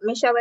Michelle.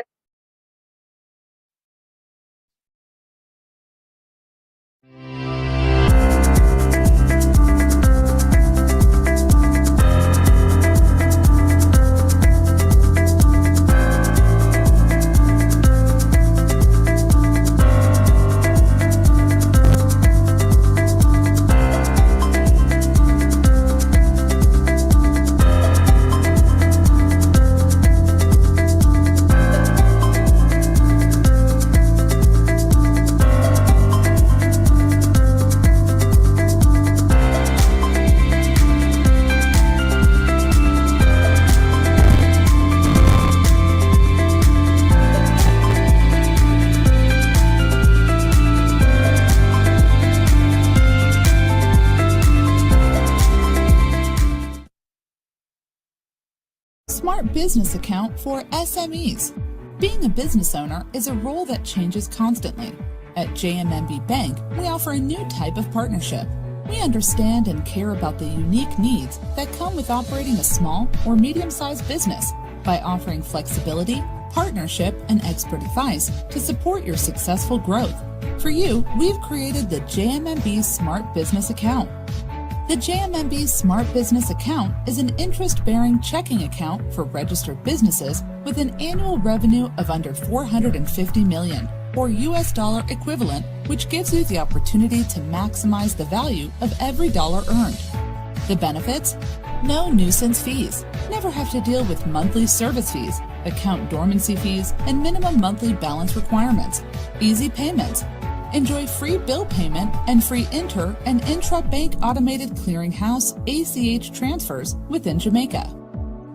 Smart business account for SMEs. Being a business owner is a role that changes constantly. At JMMB Bank, we offer a new type of partnership. We understand and care about the unique needs that come with operating a small or medium-sized business by offering flexibility, partnership, and expert advice to support your successful growth. For you, we've created the JMMB Smart Business Account. The JMMB Smart Business Account is an interest-bearing checking account for registered businesses with an annual revenue of under $450 million, or US dollar equivalent, which gives you the opportunity to maximize the value of every dollar earned. The benefits? No nuisance fees. Never have to deal with monthly service fees, account dormancy fees, and minimum monthly balance requirements. Easy payments. Enjoy free bill payment and free inter- and intra-bank automated clearinghouse ACH transfers within Jamaica.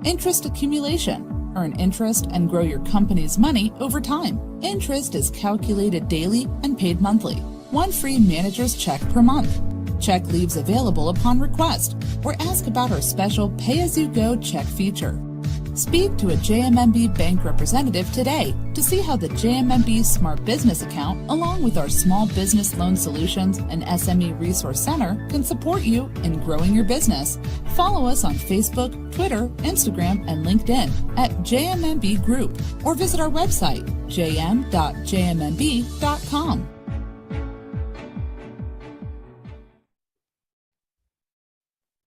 Interest accumulation. Earn interest and grow your company's money over time. Interest is calculated daily and paid monthly. One free manager's check per month. Check leaves available upon request, or ask about our special pay-as-you-go check feature. Speak to a JMMB Bank representative today to see how the JMMB Smart Business Account, along with our Small Business Loan Solutions and SME Resource Center, can support you in growing your business. Follow us on Facebook, Twitter, Instagram, and LinkedIn at JMMB Group, or visit our website, jm.jmmb.com.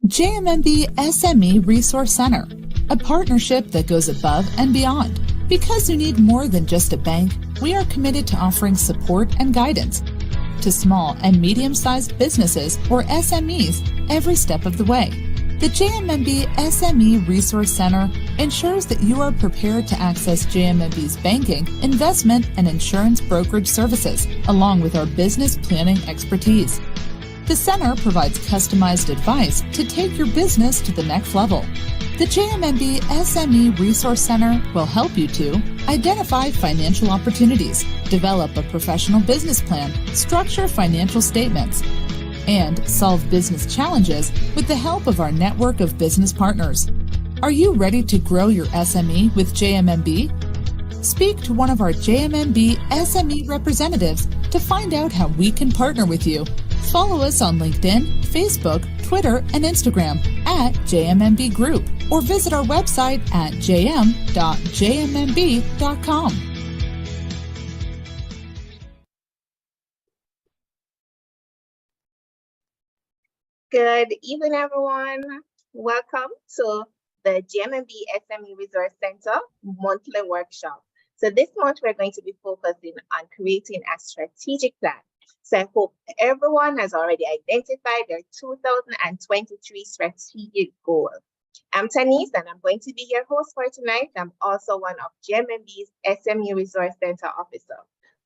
JMMB SME Resource Center, a partnership that goes above and beyond. Because you need more than just a bank, we are committed to offering support and guidance to small and medium-sized businesses, or SMEs, every step of the way. The JMMB SME Resource Center ensures that you are prepared to access JMMB's banking, investment, and insurance brokerage services, along with our business planning expertise. The center provides customized advice to take your business to the next level. The JMMB SME Resource Center will help you to identify financial opportunities, develop a professional business plan, structure financial statements, and solve business challenges with the help of our network of business partners. Are you ready to grow your SME with JMMB? Speak to one of our JMMB SME representatives to find out how we can partner with you. Follow us on LinkedIn, Facebook, Twitter, and Instagram at JMMB Group, or visit our website at jm.jmmb.com. Good evening, everyone. Welcome to the JMMB SME Resource Center monthly workshop. So this month, we're going to be focusing on creating a strategic plan. So I hope everyone has already identified their 2023 strategic goal. I'm Tanise, and I'm going to be your host for tonight. I'm also one of JMMB's SME Resource Center officer.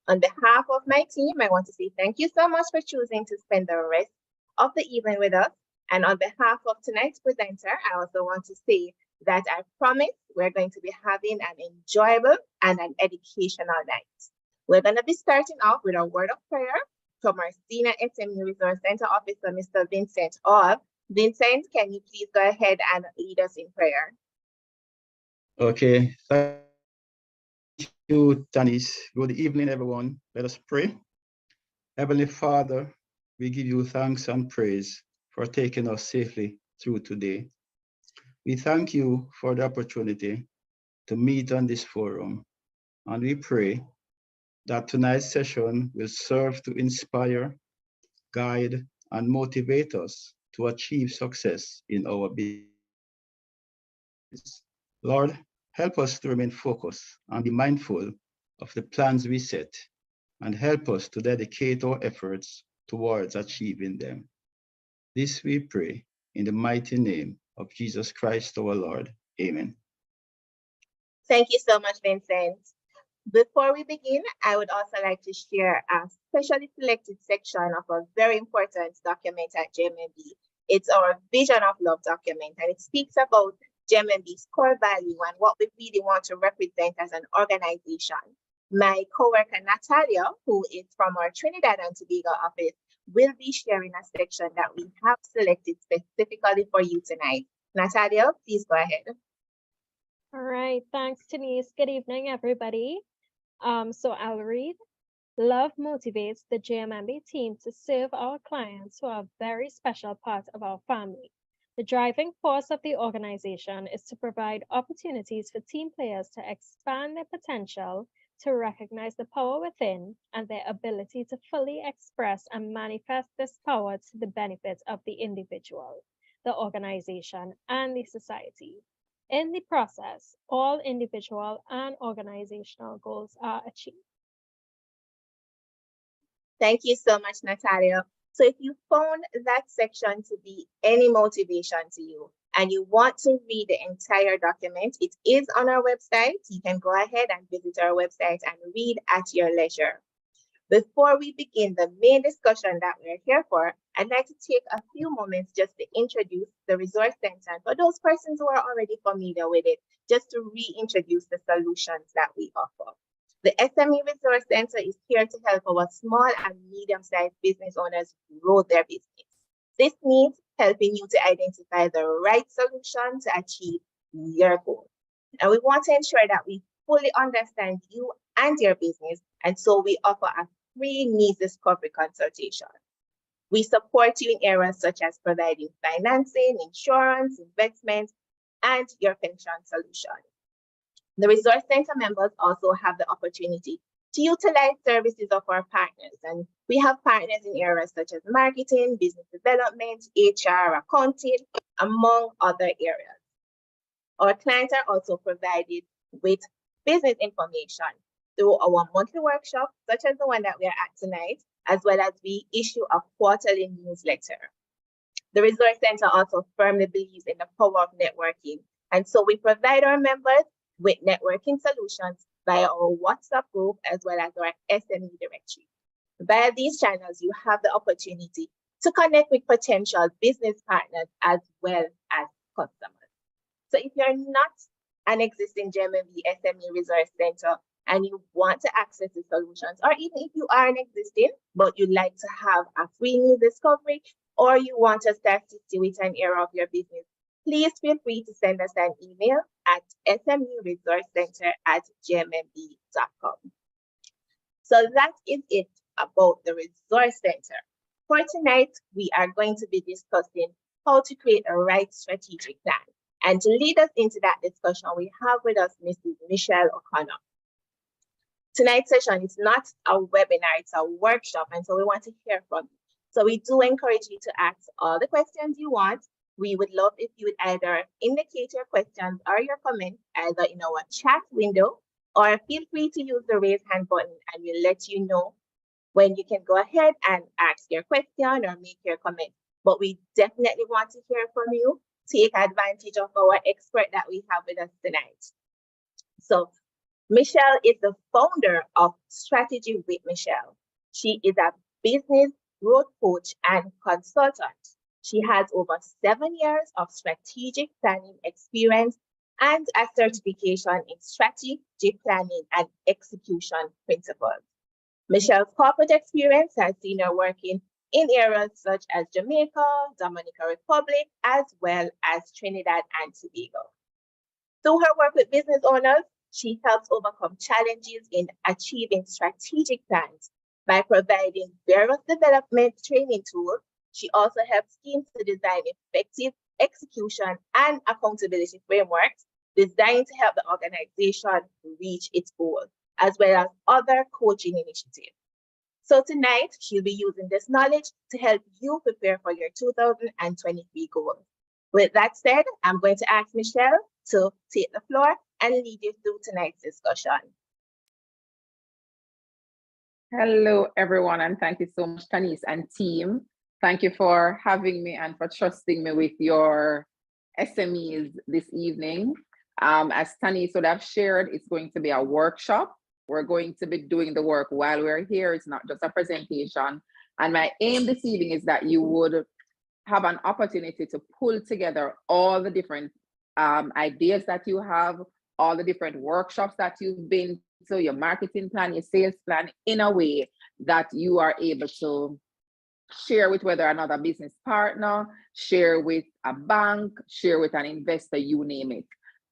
On behalf of my team, I want to say thank you so much for choosing to spend the rest of the evening with us. And on behalf of tonight's presenter, I also want to say that I promise we're going to be having an enjoyable and an educational night. We're going to be starting off with a word of prayer from our Senior SME Resource Center Officer, Mr. Vincent Orr. Vincent, can you please go ahead and lead us in prayer? Okay, thank you, Tanis. Good evening, everyone. Let us pray. Heavenly Father, we give you thanks and praise for taking us safely through today. We thank you for the opportunity to meet on this forum. And we pray that tonight's session will serve to inspire, guide, and motivate us to achieve success in our business. Lord, help us to remain focused and be mindful of the plans we set, and help us to dedicate our efforts towards achieving them. This we pray in the mighty name of Jesus Christ our Lord. Amen. Thank you so much, Vincent. Before we begin, I would also like to share a specially selected section of a very important document at JMMB. It's our Vision of Love document, and it speaks about JMMB's core value and what we really want to represent as an organization. My coworker Natalia, who is from our Trinidad and Tobago office, will be sharing a section that we have selected specifically for you tonight. Natalia, please go ahead. All right, thanks, Denise. Good evening, everybody. So I'll read. Love motivates the JMMB team to serve our clients who are a very special part of our family. The driving force of the organization is to provide opportunities for team players to expand their potential, to recognize the power within, and their ability to fully express and manifest this power to the benefit of the individual, the organization, and the society. In the process, all individual and organizational goals are achieved. Thank you so much, Natalia. So if you found that section to be any motivation to you and you want to read the entire document, it is on our website. You can go ahead and visit our website and read at your leisure. Before we begin the main discussion that we're here for, I'd like to take a few moments just to introduce the Resource Center. And for those persons who are already familiar with it, just to reintroduce the solutions that we offer. The SME Resource Center is here to help our small and medium-sized business owners grow their business. This means helping you to identify the right solution to achieve your goal. And we want to ensure that we fully understand you and your business, and so we offer a free needs discovery consultation. We support you in areas such as providing financing, insurance, investment, and your pension solution. The Resource Center members also have the opportunity to utilize services of our partners, and we have partners in areas such as marketing, business development, HR, accounting, among other areas. Our clients are also provided with business information through our monthly workshops, such as the one that we are at tonight, as well as we issue a quarterly newsletter. The Resource Center also firmly believes in the power of networking, and so we provide our members with networking solutions via our WhatsApp group as well as our SME directory. Via these channels, you have the opportunity to connect with potential business partners as well as customers. So if you're not an existing JMMB SME Resource Center and you want to access the solutions, or even if you are an existing, but you'd like to have a free news discovery, or you want us to assist you with an area of your business, please feel free to send us an email at smeresourcecenter@jmmb.com. So that is it about the Resource Center. For tonight, we are going to be discussing how to create a right strategic plan. And to lead us into that discussion, we have with us Mrs. Michelle O'Connor. Tonight's session is not a webinar, it's a workshop, and so we want to hear from you. So we do encourage you to ask all the questions you want. We would love if you would either indicate your questions or your comments either in our chat window, or feel free to use the raise hand button and we'll let you know when you can go ahead and ask your question or make your comment. But we definitely want to hear from you. Take advantage of our expert that we have with us tonight. So Michelle is the founder of Strategy with Michelle. She is a business growth coach and consultant. She has over 7 years of strategic planning experience and a certification in strategy planning and execution principles. Michelle's corporate experience has seen her working in areas such as Jamaica, Dominican Republic, as well as Trinidad and Tobago. Through her work with business owners, she helps overcome challenges in achieving strategic plans by providing various development training tools. She also helps teams to design effective execution and accountability frameworks designed to help the organization reach its goal, as well as other coaching initiatives. So tonight, she'll be using this knowledge to help you prepare for your 2023 goals. With that said, I'm going to ask Michelle to take the floor and lead you through tonight's discussion. Hello, everyone, and thank you so much, Tanis and team. Thank you for having me and for trusting me with your SMEs this evening. As Tanis would have shared, it's going to be a workshop. We're going to be doing the work while we're here. It's not just a presentation. And my aim this evening is that you would have an opportunity to pull together all the different ideas that you have, all the different workshops that you've been to, your marketing plan, your sales plan, in a way that you are able to share with whether another business partner, share with a bank, share with an investor, you name it.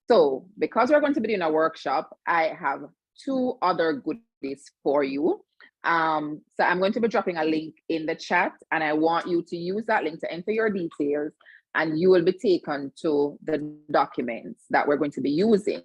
So because we're going to be doing a workshop, I have two other goodies for you. So I'm going to be dropping a link in the chat, and I want you to use that link to enter your details, and you will be taken to the documents that we're going to be using.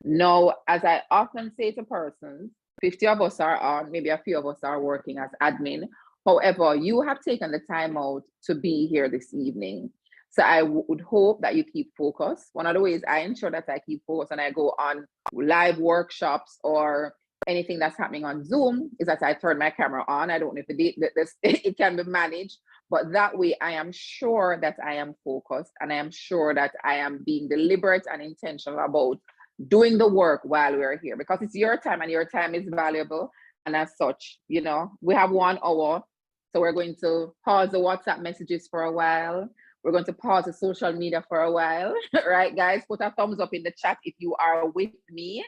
Now, as I often say to persons, 50 of us are on, maybe a few of us are working as admin. However, you have taken the time out to be here this evening. So I would hope that you keep focused. One of the ways I ensure that I keep focused and I go on live workshops or anything that's happening on Zoom is that I turn my camera on. I don't know if it can be managed, but that way I am sure that I am focused and I am sure that I am being deliberate and intentional about doing the work while we're here, because it's your time and your time is valuable. And as such, you know, we have 1 hour. So we're going to pause the WhatsApp messages for a while. We're going to pause the social media for a while, right, guys? Put a thumbs up in the chat if you are with me.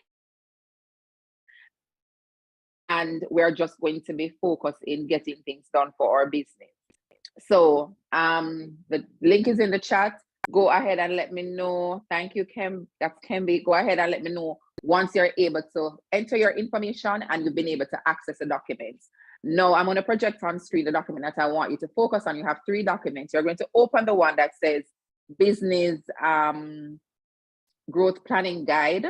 And we're just going to be focused in getting things done for our business. So the link is in the chat. Go ahead and let me know. Thank you, Kem. That's Kemby. Go ahead and let me know once you're able to enter your information and you've been able to access the documents. Now I'm going to project on screen the document that I want you to focus on. You have 3 documents. You're going to open the one that says Business Growth Planning Guide.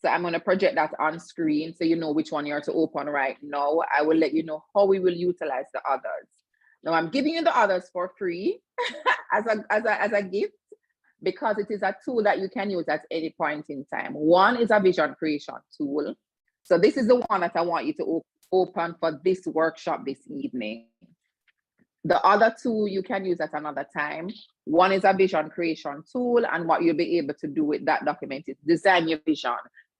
So I'm going to project that on screen so you know which one you're to open right now. I will let you know how we will utilize the others. Now I'm giving you the others for free as a gift, because it is a tool that you can use at any point in time. One is a vision creation tool. So this is the one that I want you to open for this workshop this evening. The other 2 you can use at another time. One is a vision creation tool, and what you'll be able to do with that document is design your vision.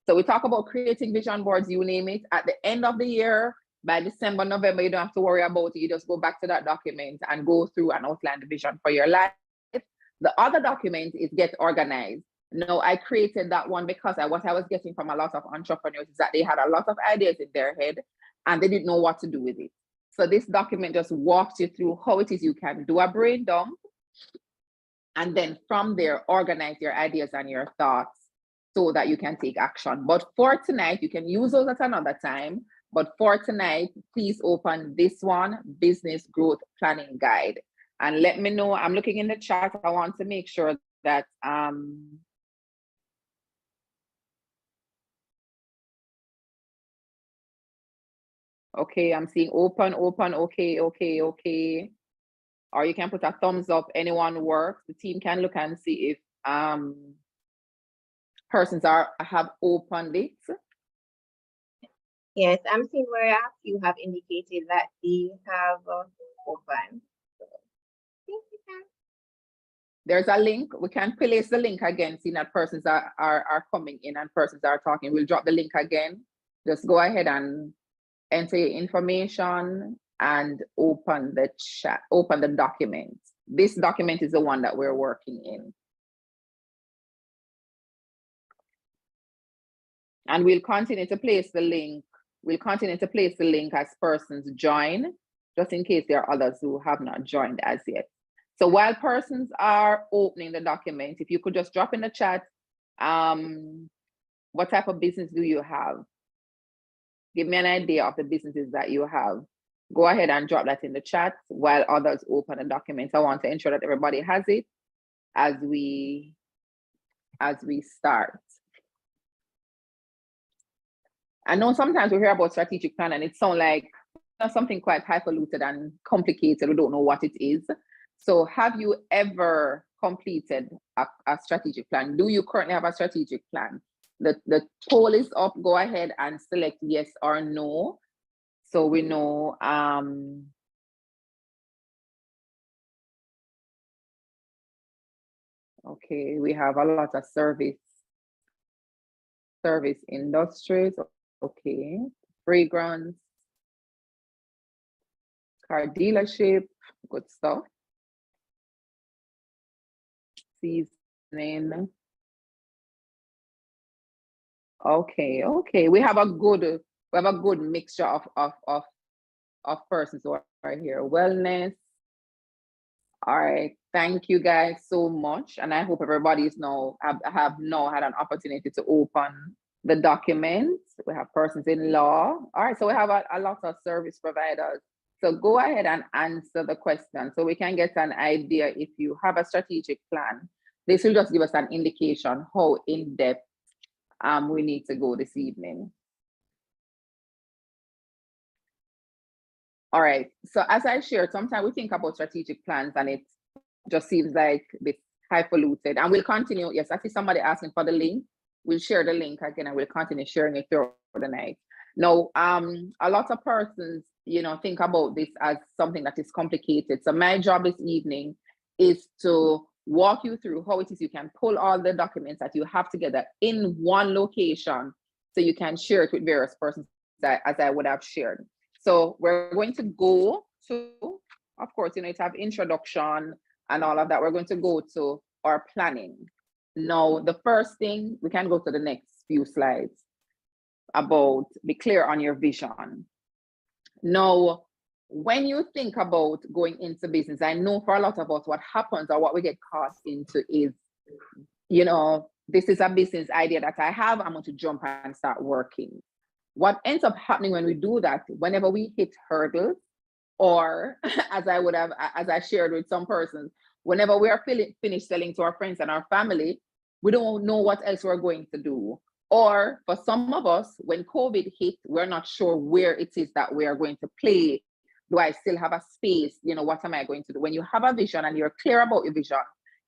So we talk about creating vision boards, you name it. At the end of the year, by December, November, you don't have to worry about it. You just go back to that document and go through and outline the vision for your life. The other document is Get Organized. Now, I created that one because what I was getting from a lot of entrepreneurs is that they had a lot of ideas in their head and they didn't know what to do with it. So this document just walks you through how it is you can do a brain dump, and then from there, organize your ideas and your thoughts so that you can take action. But for tonight, you can use those at another time. But for tonight, please open this one, Business Growth Planning Guide. And let me know, I'm looking in the chat. I want to make sure that, okay, I'm seeing open, okay. Or you can put a thumbs up, anyone works. The team can look and see if persons have opened it. Yes, I'm seeing where a few have indicated that they have opened. So, thank you, Pam. There's a link. We can place the link again, seeing that persons are coming in and persons are talking. We'll drop the link again. Just go ahead and enter your information and open the chat, open the document. This document is the one that we're working in. And we'll continue to place the link. We'll continue to place the link as persons join, just in case there are others who have not joined as yet. So while persons are opening the document, if you could just drop in the chat, what type of business do you have? Give me an idea of the businesses that you have. Go ahead and drop that in the chat while others open the document. I want to ensure that everybody has it as we as we start. I know sometimes we hear about strategic plan and it sounds like something quite highfalutin and complicated. We don't know what it is. So have you ever completed a strategic plan? Do you currently have a strategic plan? The poll is up. Go ahead and select yes or no. So we know okay, we have a lot of service industries. Okay, fragrance, car dealership, good stuff. Seasoning. Okay. We have a good mixture of persons who are here. Wellness. All right, thank you guys so much. And I hope everybody's have now had an opportunity to open the documents. We have persons in law. All right, so we have a lot of service providers. So go ahead and answer the question so we can get an idea if you have a strategic plan. This will just give us an indication how in depth we need to go this evening. All right, so as I shared, sometimes we think about strategic plans and it just seems like this highfalutin, and we'll continue. Yes, I see somebody asking for the link. We'll share the link again and we'll continue sharing it throughout the night. Now, a lot of persons, think about this as something that is complicated. So my job this evening is to walk you through how it is you can pull all the documents that you have together in one location so you can share it with various persons as I would have shared. So we're going to go to, of course, it have introduction and all of that. We're going to go to our planning. Now, the first thing, we can go to the next few slides about be clear on your vision. Now, when you think about going into business, I know for a lot of us, what happens or what we get caught into is, this is a business idea that I have, I'm going to jump and start working. What ends up happening when we do that, whenever we hit hurdles, or as I shared with some persons, whenever we are finished selling to our friends and our family, we don't know what else we're going to do. Or for some of us, when COVID hit, we're not sure where it is that we are going to play. Do I still have a space? What am I going to do? When you have a vision and you're clear about your vision,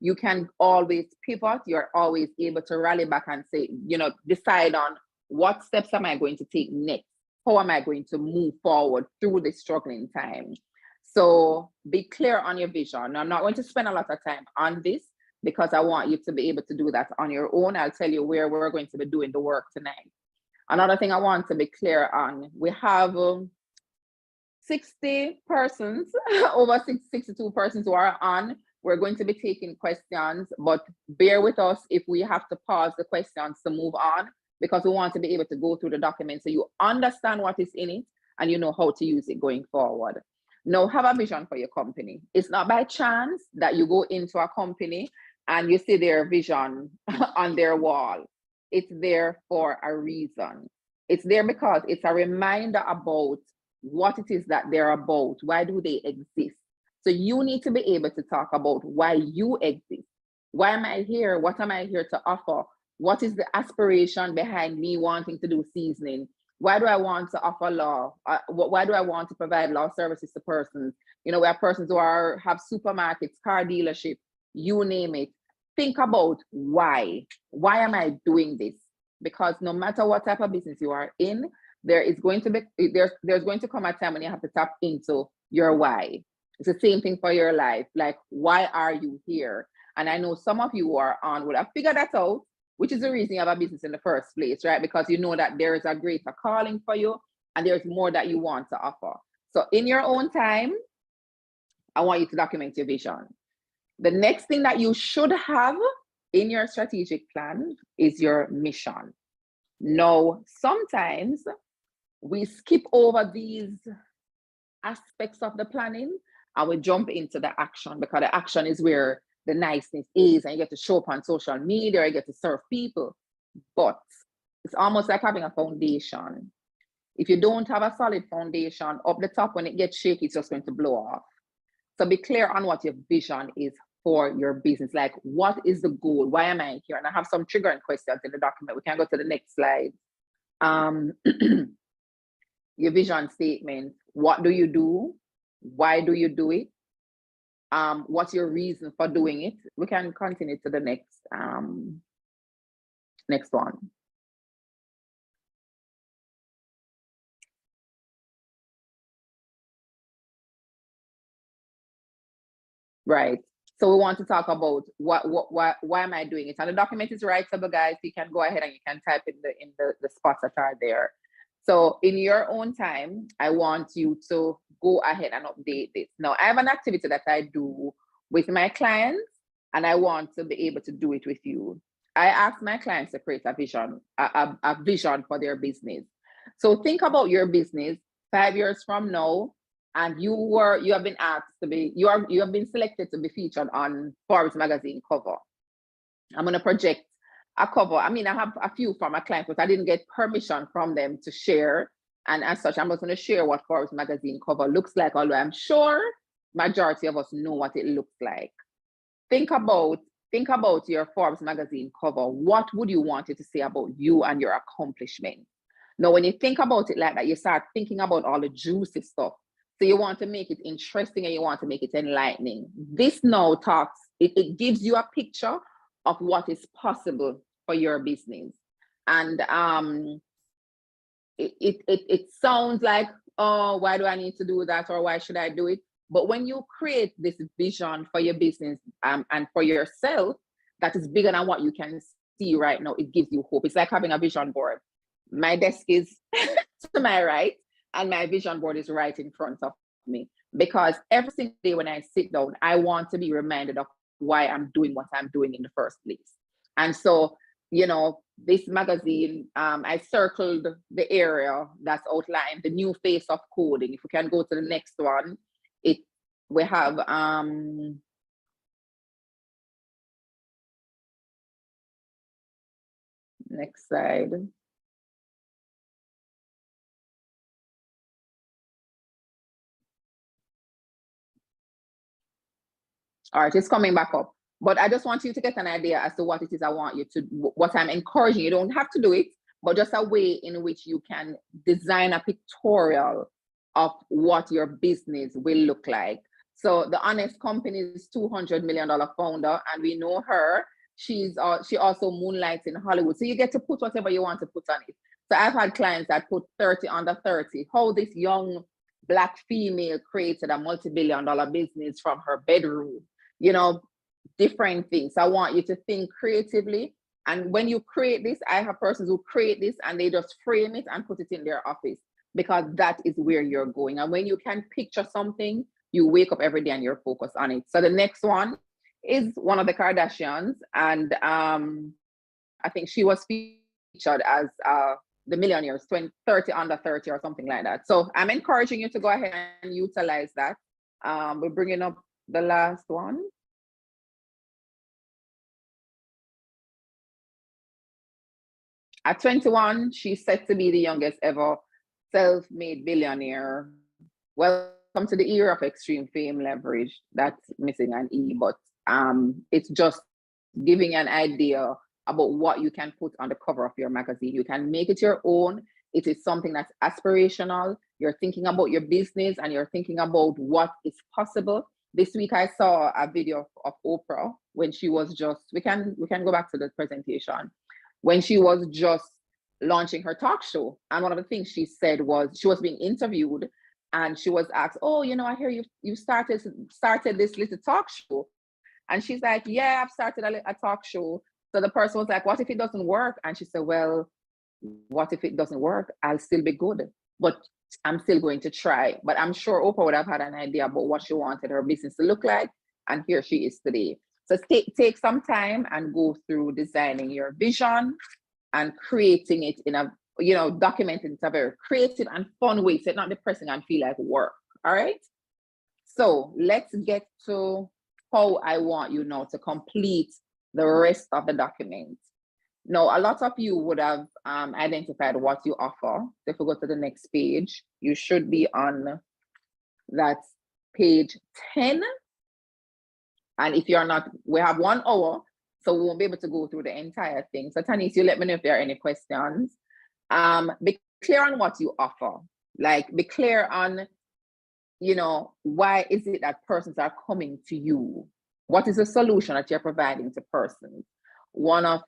you can always pivot. You're always able to rally back and say, decide on what steps am I going to take next? How am I going to move forward through this struggling time? So be clear on your vision. I'm not going to spend a lot of time on this because I want you to be able to do that on your own. I'll tell you where we're going to be doing the work tonight. Another thing I want to be clear on, we have 60 persons, over 62 persons who are on. We're going to be taking questions, but bear with us if we have to pause the questions to move on, because we want to be able to go through the document so you understand what is in it and you know how to use it going forward. Now, have a vision for your company. It's not by chance that you go into a company and you see their vision on their wall. It's there for a reason. It's there because it's a reminder about what it is that they're about. Why do they exist? So you need to be able to talk about why you exist. Why am I here? What am I here to offer? What is the aspiration behind me wanting to do seasoning? Why do I want to offer law? Why do I want to provide law services to persons? We have persons who have supermarkets, car dealership, you name it. Think about why. Why am I doing this? Because no matter what type of business you are in, there's going to come a time when you have to tap into your why. It's the same thing for your life. Like, why are you here? And I know some of you who are on would have figured that out, which is the reason you have a business in the first place, right? Because you know that there is a greater calling for you and there's more that you want to offer. So in your own time, I want you to document your vision. The next thing that you should have in your strategic plan is your mission. Now, sometimes we skip over these aspects of the planning and we jump into the action, because the action is where the niceness is, and you get to show up on social media, or you get to serve people. But it's almost like having a foundation. If you don't have a solid foundation up the top, when it gets shaky, it's just going to blow off. So be clear on what your vision is for your business. Like, what is the goal? Why am I here? And I have some triggering questions in the document. We can go to the next slide. Your vision statement. What do you do? Why do you do it? What's your reason for doing it? We can continue to the next one. Right. So we want to talk about why am I doing it? And the document is writable, guys. You can go ahead and you can type in the spots that are there. So in your own time, I want you to go ahead and update this. Now, I have an activity that I do with my clients, and I want to be able to do it with you. I ask my clients to create a vision for their business. So think about your business 5 years from now, and you have been asked to be, you have been selected to be featured on Forbes magazine cover. I'm going to project a cover. I mean, I have a few from my clients, but I didn't get permission from them to share. And as such, I'm just going to share what Forbes magazine cover looks like, although I'm sure majority of us know what it looks like. Think about your Forbes magazine cover. What would you want it to say about you and your accomplishment? Now, when you think about it like that, you start thinking about all the juicy stuff. So you want to make it interesting and you want to make it enlightening. This now talks, it gives you a picture of what is possible for your business. And it sounds like, oh, why do I need to do that? Or why should I do it? But when you create this vision for your business and for yourself, that is bigger than what you can see right now, it gives you hope. It's like having a vision board. My desk is to my right, and my vision board is right in front of me. Because every single day when I sit down, I want to be reminded of why I'm doing what I'm doing in the first place. And so, you know, this magazine, I circled the area that's outlined, the new face of coding. If we can go to the next one, we have next slide. All right, it's coming back up. But I just want you to get an idea as to what it is I want you to, what I'm encouraging. You don't have to do it, but just a way in which you can design a pictorial of what your business will look like. So the Honest Company's $200 million founder, and we know her. She also moonlights in Hollywood. So you get to put whatever you want to put on it. So I've had clients that put 30 under 30. How this young Black female created a multi-billion-dollar business from her bedroom. You know, different things. I want you to think creatively. And when you create this, I have persons who create this and they just frame it and put it in their office, because that is where you're going. And when you can picture something, you wake up every day and you're focused on it. So the next one is one of the Kardashians. And I think she was featured as the millionaires, 30 under 30 or something like that. So I'm encouraging you to go ahead and utilize that. We're bringing up the last one. At 21, she's set to be the youngest ever self-made billionaire. Welcome to the era of extreme fame leverage. That's missing an E, but it's just giving an idea about what you can put on the cover of your magazine. You can make it your own. It is something that's aspirational. You're thinking about your business and you're thinking about what is possible. This week I saw a video of Oprah when she was just, we can go back to the presentation, when she was just launching her talk show. And one of the things she said was, she was being interviewed and she was asked, oh, you know, I hear you started this little talk show. And she's like, yeah, I've started a talk show. So the person was like, what if it doesn't work? And she said, well, what if it doesn't work? I'll still be good, but I'm still going to try. But I'm sure Oprah would have had an idea about what she wanted her business to look like. And here she is today. So take some time and go through designing your vision and creating it in a, you know, documenting it in a very creative and fun way. So it's not depressing and feel like work. All right. So let's get to how I want you now to complete the rest of the document. Now, a lot of you would have identified what you offer. So if we go to the next page, you should be on that page 10. And if you're not, we have 1 hour, so we won't be able to go through the entire thing. So Tanis, you let me know if there are any questions. Be clear on what you offer. Like, be clear on, why is it that persons are coming to you? What is the solution that you're providing to persons? One of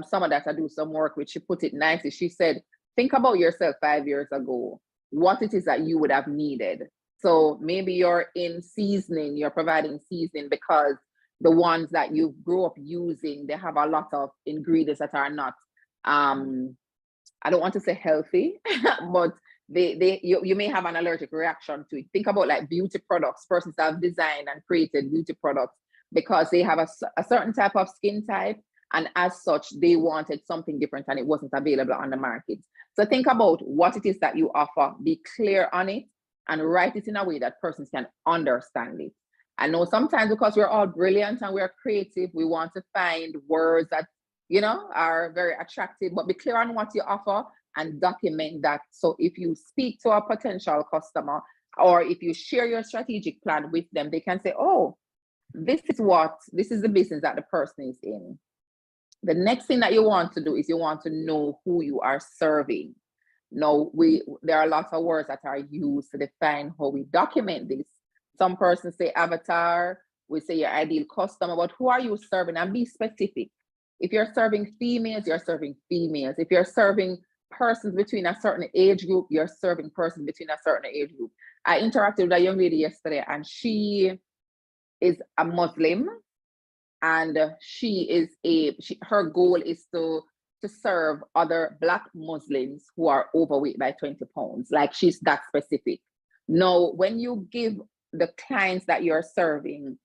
someone that I do some work with, she put it nicely. She said, think about yourself 5 years ago, what it is that you would have needed. So maybe you're in seasoning, you're providing seasoning because the ones that you grew up using, they have a lot of ingredients that are not, I don't want to say healthy, but you may have an allergic reaction to it. Think about like beauty products. Persons have designed and created beauty products because they have a certain type of skin type, and as such, they wanted something different and it wasn't available on the market. So think about what it is that you offer, be clear on it, and write it in a way that persons can understand it. I know sometimes because we're all brilliant and we're creative, we want to find words that, are very attractive, but be clear on what you offer and document that. So if you speak to a potential customer, or if you share your strategic plan with them, they can say, oh, this is the business that the person is in. The next thing that you want to do is you want to know who you are serving. Now, there are lots of words that are used to define how we document this. Some persons say avatar, we say your ideal customer, but who are you serving? And be specific. If you're serving females, you're serving females. If you're serving persons between a certain age group, you're serving persons between a certain age group. I interacted with a young lady yesterday, and she is a Muslim, and her goal is to serve other Black Muslims who are overweight by 20 pounds. Like, she's that specific. Now, when you give the clients that you're serving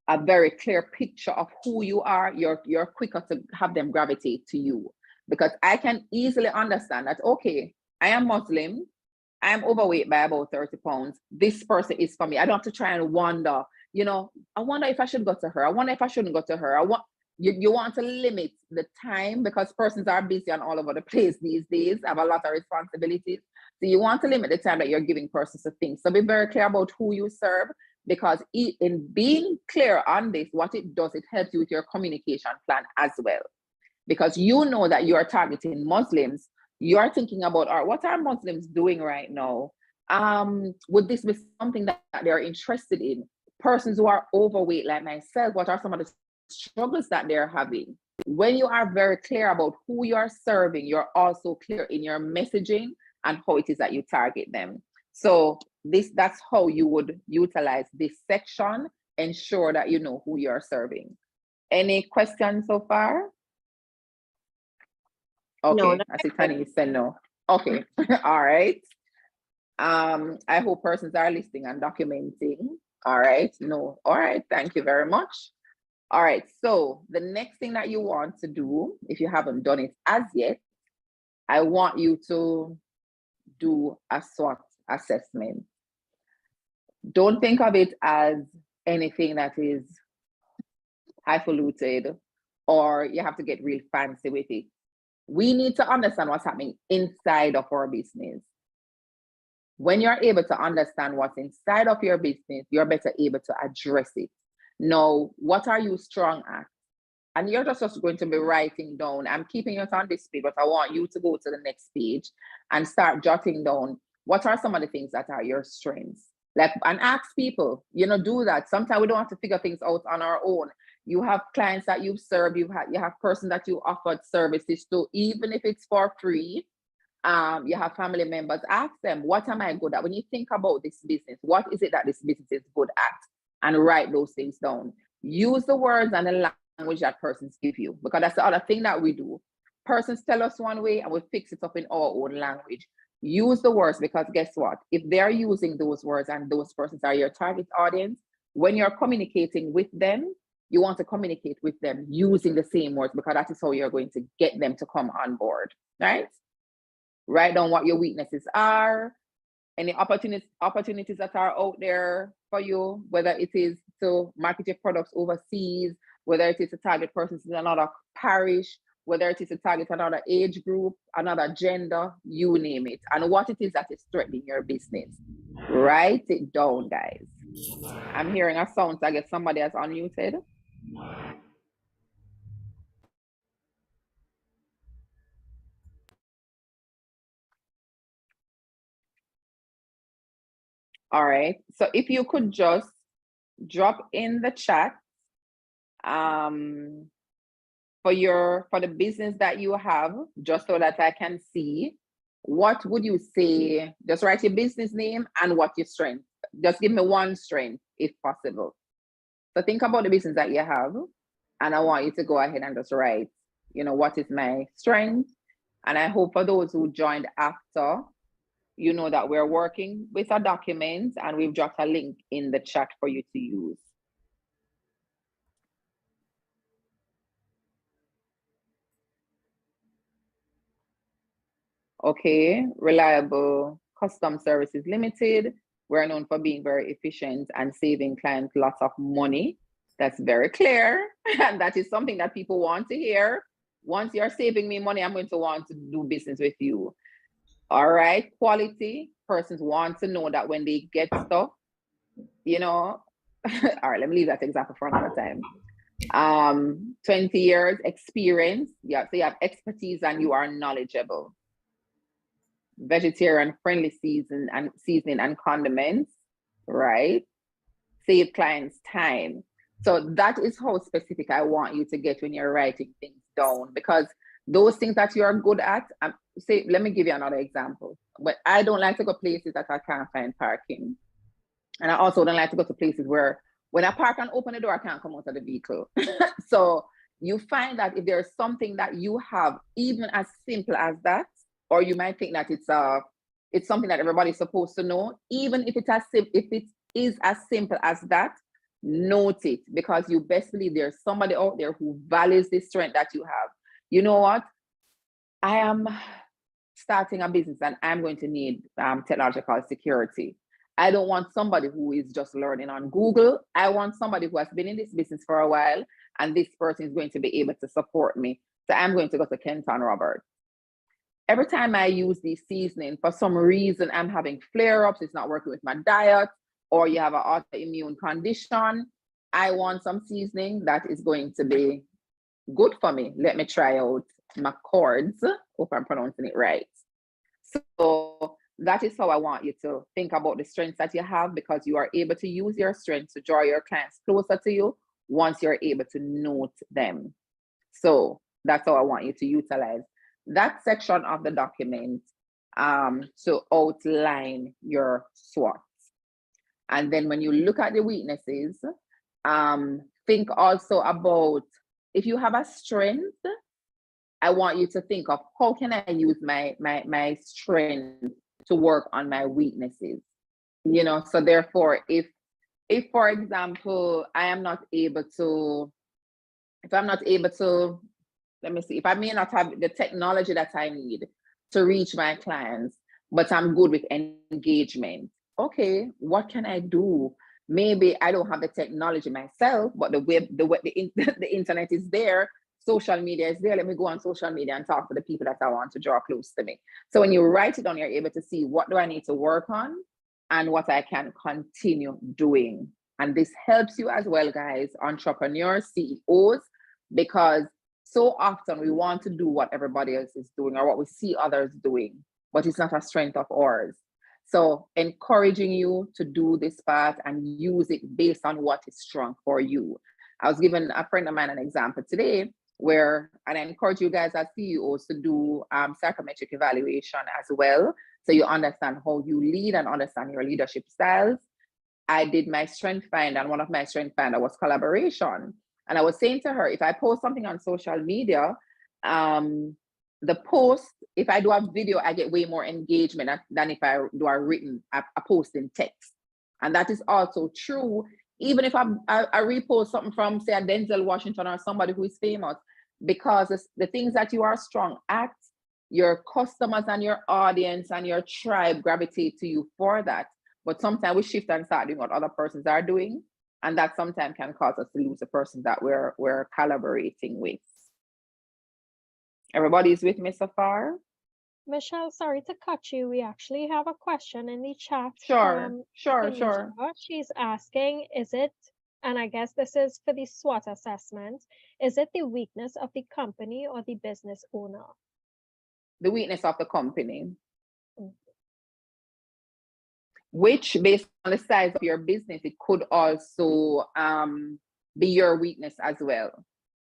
a very clear picture of who you are, you're quicker to have them gravitate to you. Because I can easily understand that, okay, I am Muslim, I am overweight by about 30 pounds. This person is for me. I don't have to try and wonder, I wonder if I should go to her. I wonder if I shouldn't go to her. You want to limit the time because persons are busy and all over the place these days, have a lot of responsibilities. So you want to limit the time that you're giving persons to things. So be very clear about who you serve, because in being clear on this, what it does, it helps you with your communication plan as well. Because you know that you are targeting Muslims, you are thinking about, all right, what are Muslims doing right now? Would this be something that they're interested in? Persons who are overweight like myself, what are some of the struggles that they're having? When you are very clear about who you are serving, you're also clear in your messaging and how it is that you target them. So that's how you would utilize this section, ensure that you know who you're serving. Any questions so far? Okay, No, I see Tani said no. Okay, all right. I hope persons are listening and documenting. All right, no, all right, thank you very much. All right, so the next thing that you want to do, if you haven't done it as yet, I want you to do a SWOT assessment. Don't think of it as anything that is highfalutin or you have to get real fancy with it. We need to understand what's happening inside of our business. When you're able to understand what's inside of your business, you're better able to address it. Now, what are you strong at? And you're just going to be writing down. I'm keeping it on this page, but I want you to go to the next page and start jotting down what are some of the things that are your strengths. Like, and ask people, do that. Sometimes we don't have to figure things out on our own. You have clients that you've served, you have persons that you offered services to, even if it's for free. You have family members, ask them, what am I good at? When you think about this business, what is it that this business is good at? And write those things down. Use the words and the language that persons give you, because that's the other thing that we do. Persons tell us one way and we fix it up in our own language. Use the words, because guess what? If they're using those words and those persons are your target audience, when you're communicating with them, you want to communicate with them using the same words, because that is how you're going to get them to come on board, right? Write down what your weaknesses are, any opportunities that are out there for you, whether it is to market your products overseas, whether it is to target persons in another parish, whether it is to target another age group, another gender, you name it, and what it is that is threatening your business. Write it down, guys. I'm hearing a sound, so I guess somebody has unmuted. All right. So if you could just drop in the chat for the business that you have, just so that I can see, what would you say? Just write your business name and what your strength. Just give me one strength if possible. So think about the business that you have, and I want you to go ahead and just write, what is my strength? And I hope for those who joined after, you know that we're working with a document and we've dropped a link in the chat for you to use. Okay, Reliable Custom Services Limited. We're known for being very efficient and saving clients lots of money. That's very clear. And that is something that people want to hear. Once you're saving me money, I'm going to want to do business with you. All right, quality. Persons want to know that when they get stuff, all right, let me leave that example for another time. 20 years experience. Yeah, so you have expertise and you are knowledgeable. Vegetarian friendly seasoning and condiments, right? Save clients time. So that is how specific I want you to get when you're writing things down, because those things that you're good at, say, let me give you another example. But I don't like to go places that I can't find parking. And I also don't like to go to places where when I park and open the door, I can't come out of the vehicle. So you find that if there's something that you have, even as simple as that, or you might think that it's something that everybody's supposed to know, even if it is as simple as that, note it, because you best believe there's somebody out there who values this strength that you have. You know what? I am starting a business and I'm going to need technological security. I don't want somebody who is just learning on Google. I want somebody who has been in this business for a while, and this person is going to be able to support me. So I'm going to go to Kenton Roberts. Every time I use these seasoning, for some reason, I'm having flare-ups, it's not working with my diet, or you have an autoimmune condition. I want some seasoning that is going to be good for me. Let me try out McCord's. Hope I'm pronouncing it right. So that is how I want you to think about the strengths that you have, because you are able to use your strengths to draw your clients closer to you once you're able to note them. So that's how I want you to utilize that section of the document to outline your SWOT. And then when you look at the weaknesses, think also about, if you have a strength, I want you to think of how can I use my strength to work on my weaknesses. So therefore, if for example, if I'm not able to, let me see, if I may not have the technology that I need to reach my clients, but I'm good with engagement. Okay, what can I do? Maybe I don't have the technology myself, but the internet is there. Social media is there. Let me go on social media and talk to the people that I want to draw close to me. So when you write it down, you're able to see what do I need to work on and what I can continue doing. And this helps you as well, guys, entrepreneurs, CEOs, because so often we want to do what everybody else is doing or what we see others doing, but it's not a strength of ours. So encouraging you to do this part and use it based on what is strong for you. I was giving a friend of mine an example today and I encourage you guys as CEOs to do psychometric evaluation as well. So you understand how you lead and understand your leadership styles. I did my strength find, and one of my strength finder was collaboration. And I was saying to her, if I post something on social media, the post, if I do a video, I get way more engagement than if I do a post in text. And that is also true, even if I repost something from, say, a Denzel Washington or somebody who is famous, because the things that you are strong at, your customers and your audience and your tribe gravitate to you for that. But sometimes we shift and start doing what other persons are doing. And that sometimes can cause us to lose the person that we're collaborating with. Everybody's with me so far? Michelle, sorry to cut you. We actually have a question in the chat. Sure. She's asking, is it And I guess this is for the SWOT assessment. Is it the weakness of the company or the business owner? The weakness of the company, Mm. which based on the size of your business, it could also be your weakness as well.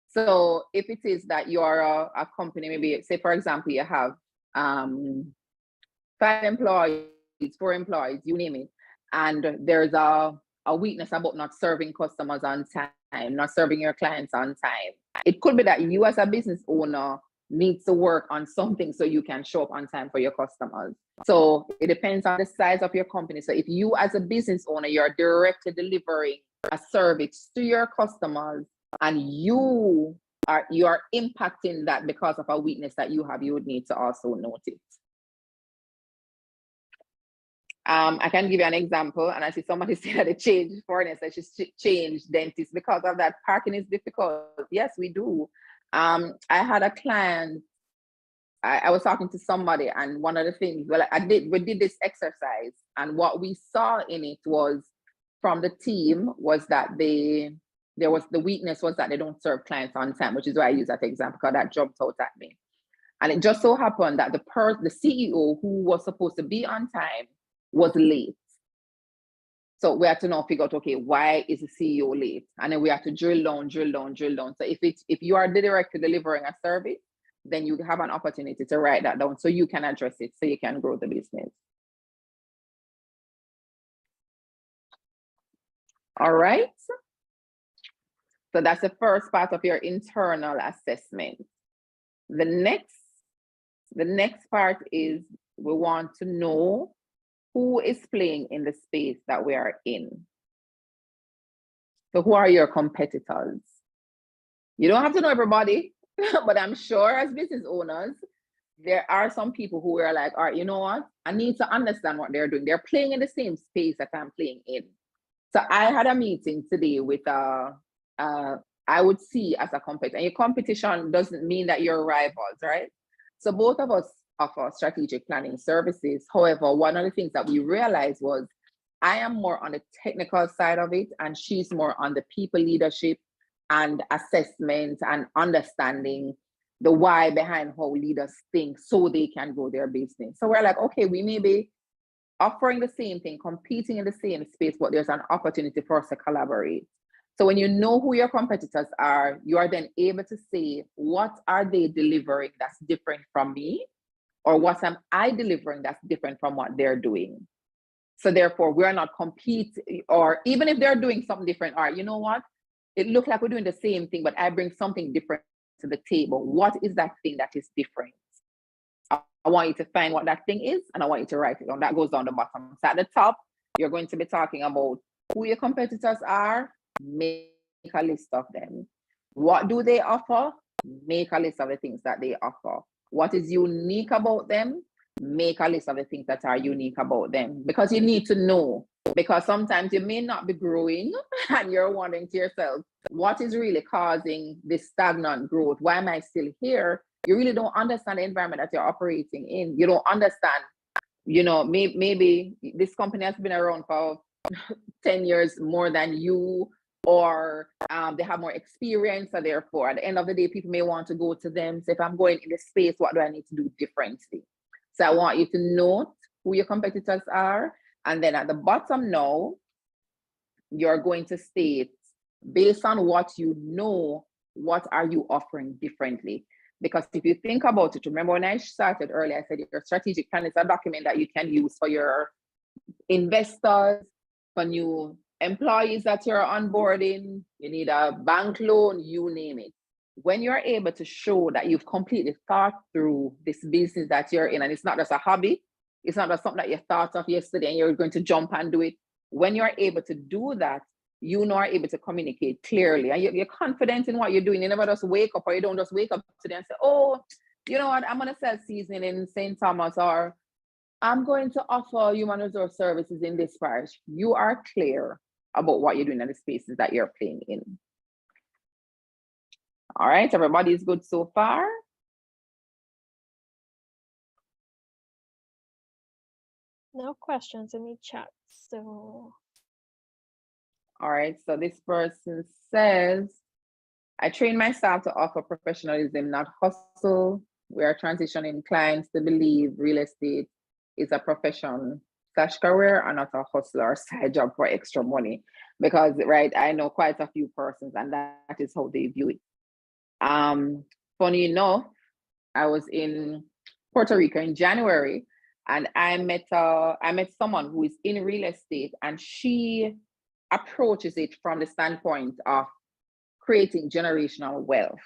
So if it is that you're a company, maybe say, for example, you have 5 employees, 4 employees, you name it, and there's a weakness about not serving customers on time, not serving your clients on time. It could be that you as a business owner needs to work on something so you can show up on time for your customers. So it depends on the size of your company. So if you as a business owner, you're directly delivering a service to your customers and you are impacting that because of a weakness that you have, you would need to also note it. I can give you an example, and I see somebody say that they changed foreigners, that she changed dentists because of that. Parking is difficult. Yes, we do. I had a client, I was talking to somebody, and one of the things, we did this exercise, and what we saw in it was from the team was that the weakness was that they don't serve clients on time, which is why I use that example because that jumped out at me. And it just so happened that the CEO who was supposed to be on time was late. So we had to now figure out, okay, why is the CEO late? And then we have to drill down. So if you are the director delivering a service, then you have an opportunity to write that down so you can address it, so you can grow the business. All right. So that's the first part of your internal assessment. The next part is we want to know who is playing in the space that we are in. So who are your competitors? You don't have to know everybody, but I'm sure as business owners, there are some people who are like, all right, you know what? I need to understand what they're doing. They're playing in the same space that I'm playing in. So I had a meeting today with I would see as a competitor. And your competition doesn't mean that you're rivals, right? So both of us offer strategic planning services. However, one of the things that we realized was I am more on the technical side of it, and she's more on the people leadership and assessment and understanding the why behind how leaders think so they can grow their business. So we're like, okay, we may be offering the same thing, competing in the same space, but there's an opportunity for us to collaborate. So when you know who your competitors are, you are then able to say, what are they delivering that's different from me? Or what am I delivering that's different from what they're doing? So therefore, we're not competing, or even if they're doing something different, all right, you know what? It looks like we're doing the same thing, but I bring something different to the table. What is that thing that is different? I want you to find what that thing is, and I want you to write it down. That goes down the bottom. So at the top, you're going to be talking about who your competitors are. Make a list of them. What do they offer? Make a list of the things that they offer. What is unique about them? Make a list of the things that are unique about them, because you need to know, because sometimes you may not be growing and you're wondering to yourself, what is really causing this stagnant growth? Why am I still here? You really don't understand the environment that you're operating in. You don't understand, you know, maybe this company has been around for 10 years more than you, or they have more experience, so therefore at the end of the day, people may want to go to them. So if I'm going in this space, what do I need to do differently? So I want you to note who your competitors are. And then at the bottom now, you're going to state, based on what you know, what are you offering differently? Because if you think about it, remember when I started earlier, I said your strategic plan is a document that you can use for your investors, for new employees that you're onboarding, you need a bank loan, you name it. When you're able to show that you've completely thought through this business that you're in, and it's not just a hobby, it's not just something that you thought of yesterday and you're going to jump and do it. When you're able to do that, you are able to communicate clearly, and you're confident in what you're doing. You never just wake up, or you don't just wake up today and say, oh, you know what, I'm going to sell seasoning in St. Thomas, or I'm going to offer human resource services in this parish. You are clear about what you're doing in the spaces that you're playing in. All right, everybody is good so far? No questions in the chat, so All right, so this person says, I train myself to offer professionalism, not hustle. We are transitioning clients to believe real estate is a profession / career and not a hustle or side job for extra money. Because, right, I know quite a few persons and that is how they view it. Funny enough, I was in Puerto Rico in January and I met someone who is in real estate and she approaches it from the standpoint of creating generational wealth.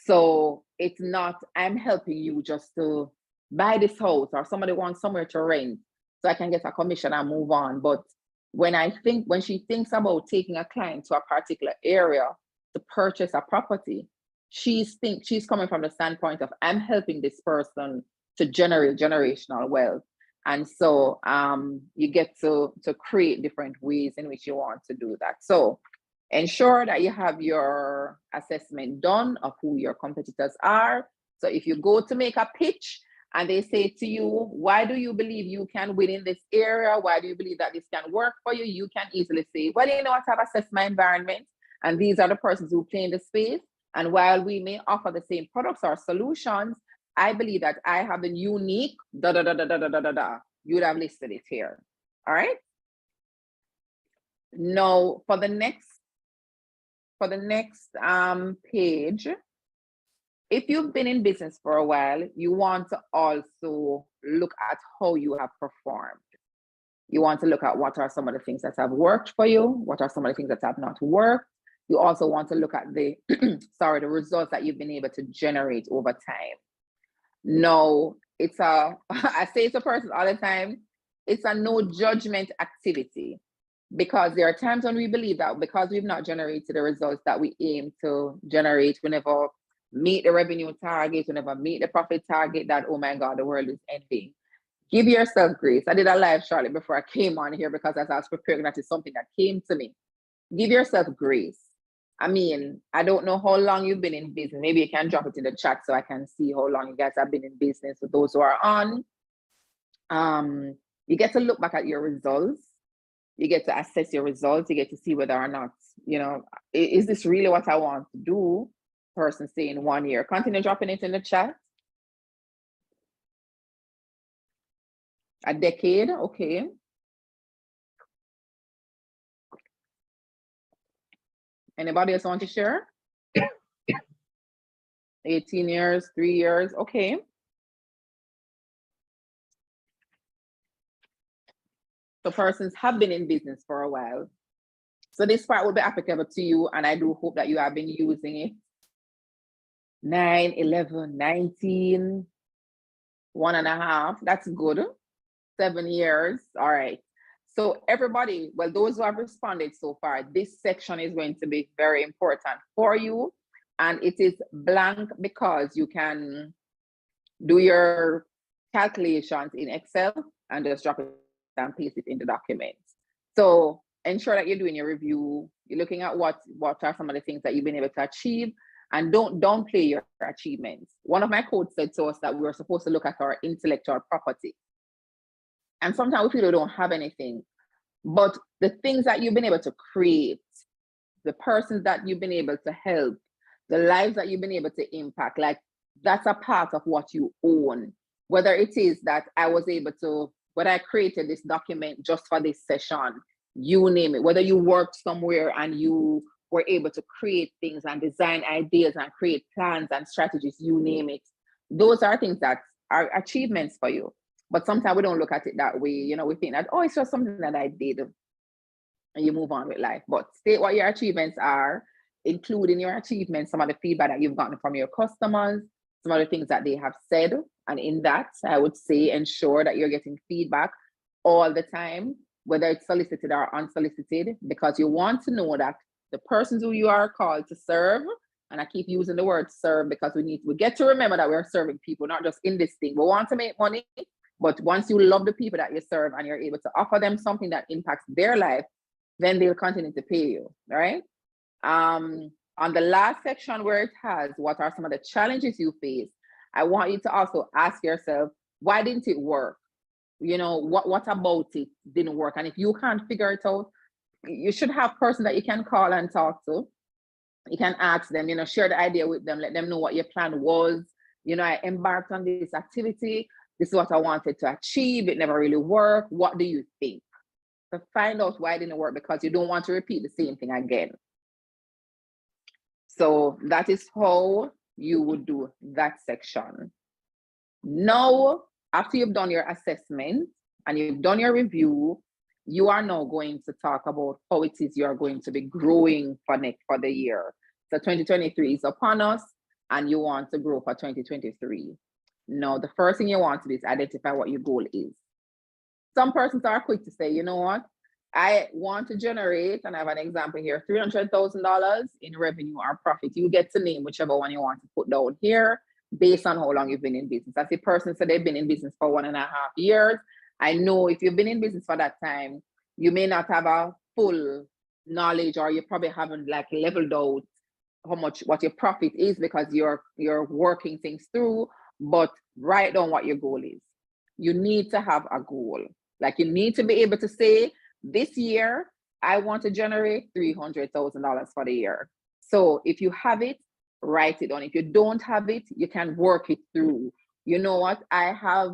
So it's not, I'm helping you just to buy this house or somebody wants somewhere to rent so I can get a commission and move on. But when she thinks about taking a client to a particular area to purchase a property, she's coming from the standpoint of I'm helping this person to generate generational wealth. And so you get to create different ways in which you want to do that. So ensure that you have your assessment done of who your competitors are. So if you go to make a pitch and they say to you, why do you believe you can win in this area? Why do you believe that this can work for you? You can easily say, well, you know what, I've assessed my environment and these are the persons who play in the space. And while we may offer the same products or solutions, I believe that I have the unique da da da da da da da da da. You would have listed it here. All right. Now for the next page, if you've been in business for a while, you want to also look at how you have performed. You want to look at what are some of the things that have worked for you, what are some of the things that have not worked. You also want to look at the the results that you've been able to generate over time. No, I say to persons all the time, it's a no judgment activity. Because there are times when we believe that because we've not generated the results that we aim to generate, we never meet the revenue target, we never meet the profit target, that, oh my God, the world is ending. Give yourself grace. I did a live shortly before I came on here because as I was preparing, that is something that came to me. Give yourself grace. I mean, I don't know how long you've been in business. Maybe you can drop it in the chat so I can see how long you guys have been in business. For those who are on, you get to look back at your results. You get to assess your results. You get to see whether or not, is this really what I want to do? Person saying 1 year. Continue dropping it in the chat. A decade, okay. Anybody else want to share? 18 years, 3 years, okay. So persons have been in business for a while. So this part will be applicable to you, and I do hope that you have been using it. 9, 11, 19, 1.5, that's good. 7 years, all right. So everybody, well, those who have responded so far, this section is going to be very important for you. And it is blank because you can do your calculations in Excel and just drop it and paste it in the documents. So ensure that you're doing your review. You're looking at what are some of the things that you've been able to achieve, and don't downplay your achievements. One of my coaches said to us that we were supposed to look at our intellectual property. And sometimes we feel we don't have anything, but the things that you've been able to create, the persons that you've been able to help, the lives that you've been able to impact, like that's a part of what you own. Whether it is that when I created this document just for this session, you name it, whether you worked somewhere and you were able to create things and design ideas and create plans and strategies, you name it. Those are things that are achievements for you. But sometimes we don't look at it that way. We think that, oh, it's just something that I did, and you move on with life. But state what your achievements are, include in your achievements some of the feedback that you've gotten from your customers, some of the things that they have said. And in that, I would say ensure that you're getting feedback all the time, whether it's solicited or unsolicited, because you want to know that the persons who you are called to serve, and I keep using the word serve because we get to remember that we're serving people, not just in this thing. We want to make money, but once you love the people that you serve and you're able to offer them something that impacts their life, then they'll continue to pay you, right? On the last section where it has what are some of the challenges you face, I want you to also ask yourself, why didn't it work? What about it didn't work? And if you can't figure it out, you should have a person that you can call and talk to. You can ask them, share the idea with them, let them know what your plan was. I embarked on this activity. This is what I wanted to achieve. It never really worked. What do you think? To find out why it didn't work, because you don't want to repeat the same thing again. So that is how you would do that section. Now, after you've done your assessment and you've done your review, you are now going to talk about how it is you are going to be growing for the year. So 2023 is upon us and you want to grow for 2023. Now, the first thing you want to do is identify what your goal is. Some persons are quick to say, you know what? I want to generate, and I have an example here, $300,000 in revenue or profit. You get to name whichever one you want to put down here based on how long you've been in business. As a person said they've been in business for 1.5 years. I know if you've been in business for that time, you may not have a full knowledge, or you probably haven't like leveled out what your profit is, because you're working things through. But write down what your goal is. You need to have a goal. Like, you need to be able to say, this year, I want to generate $300,000 for the year. So if you have it, write it down. If you don't have it, you can work it through. You know what? I have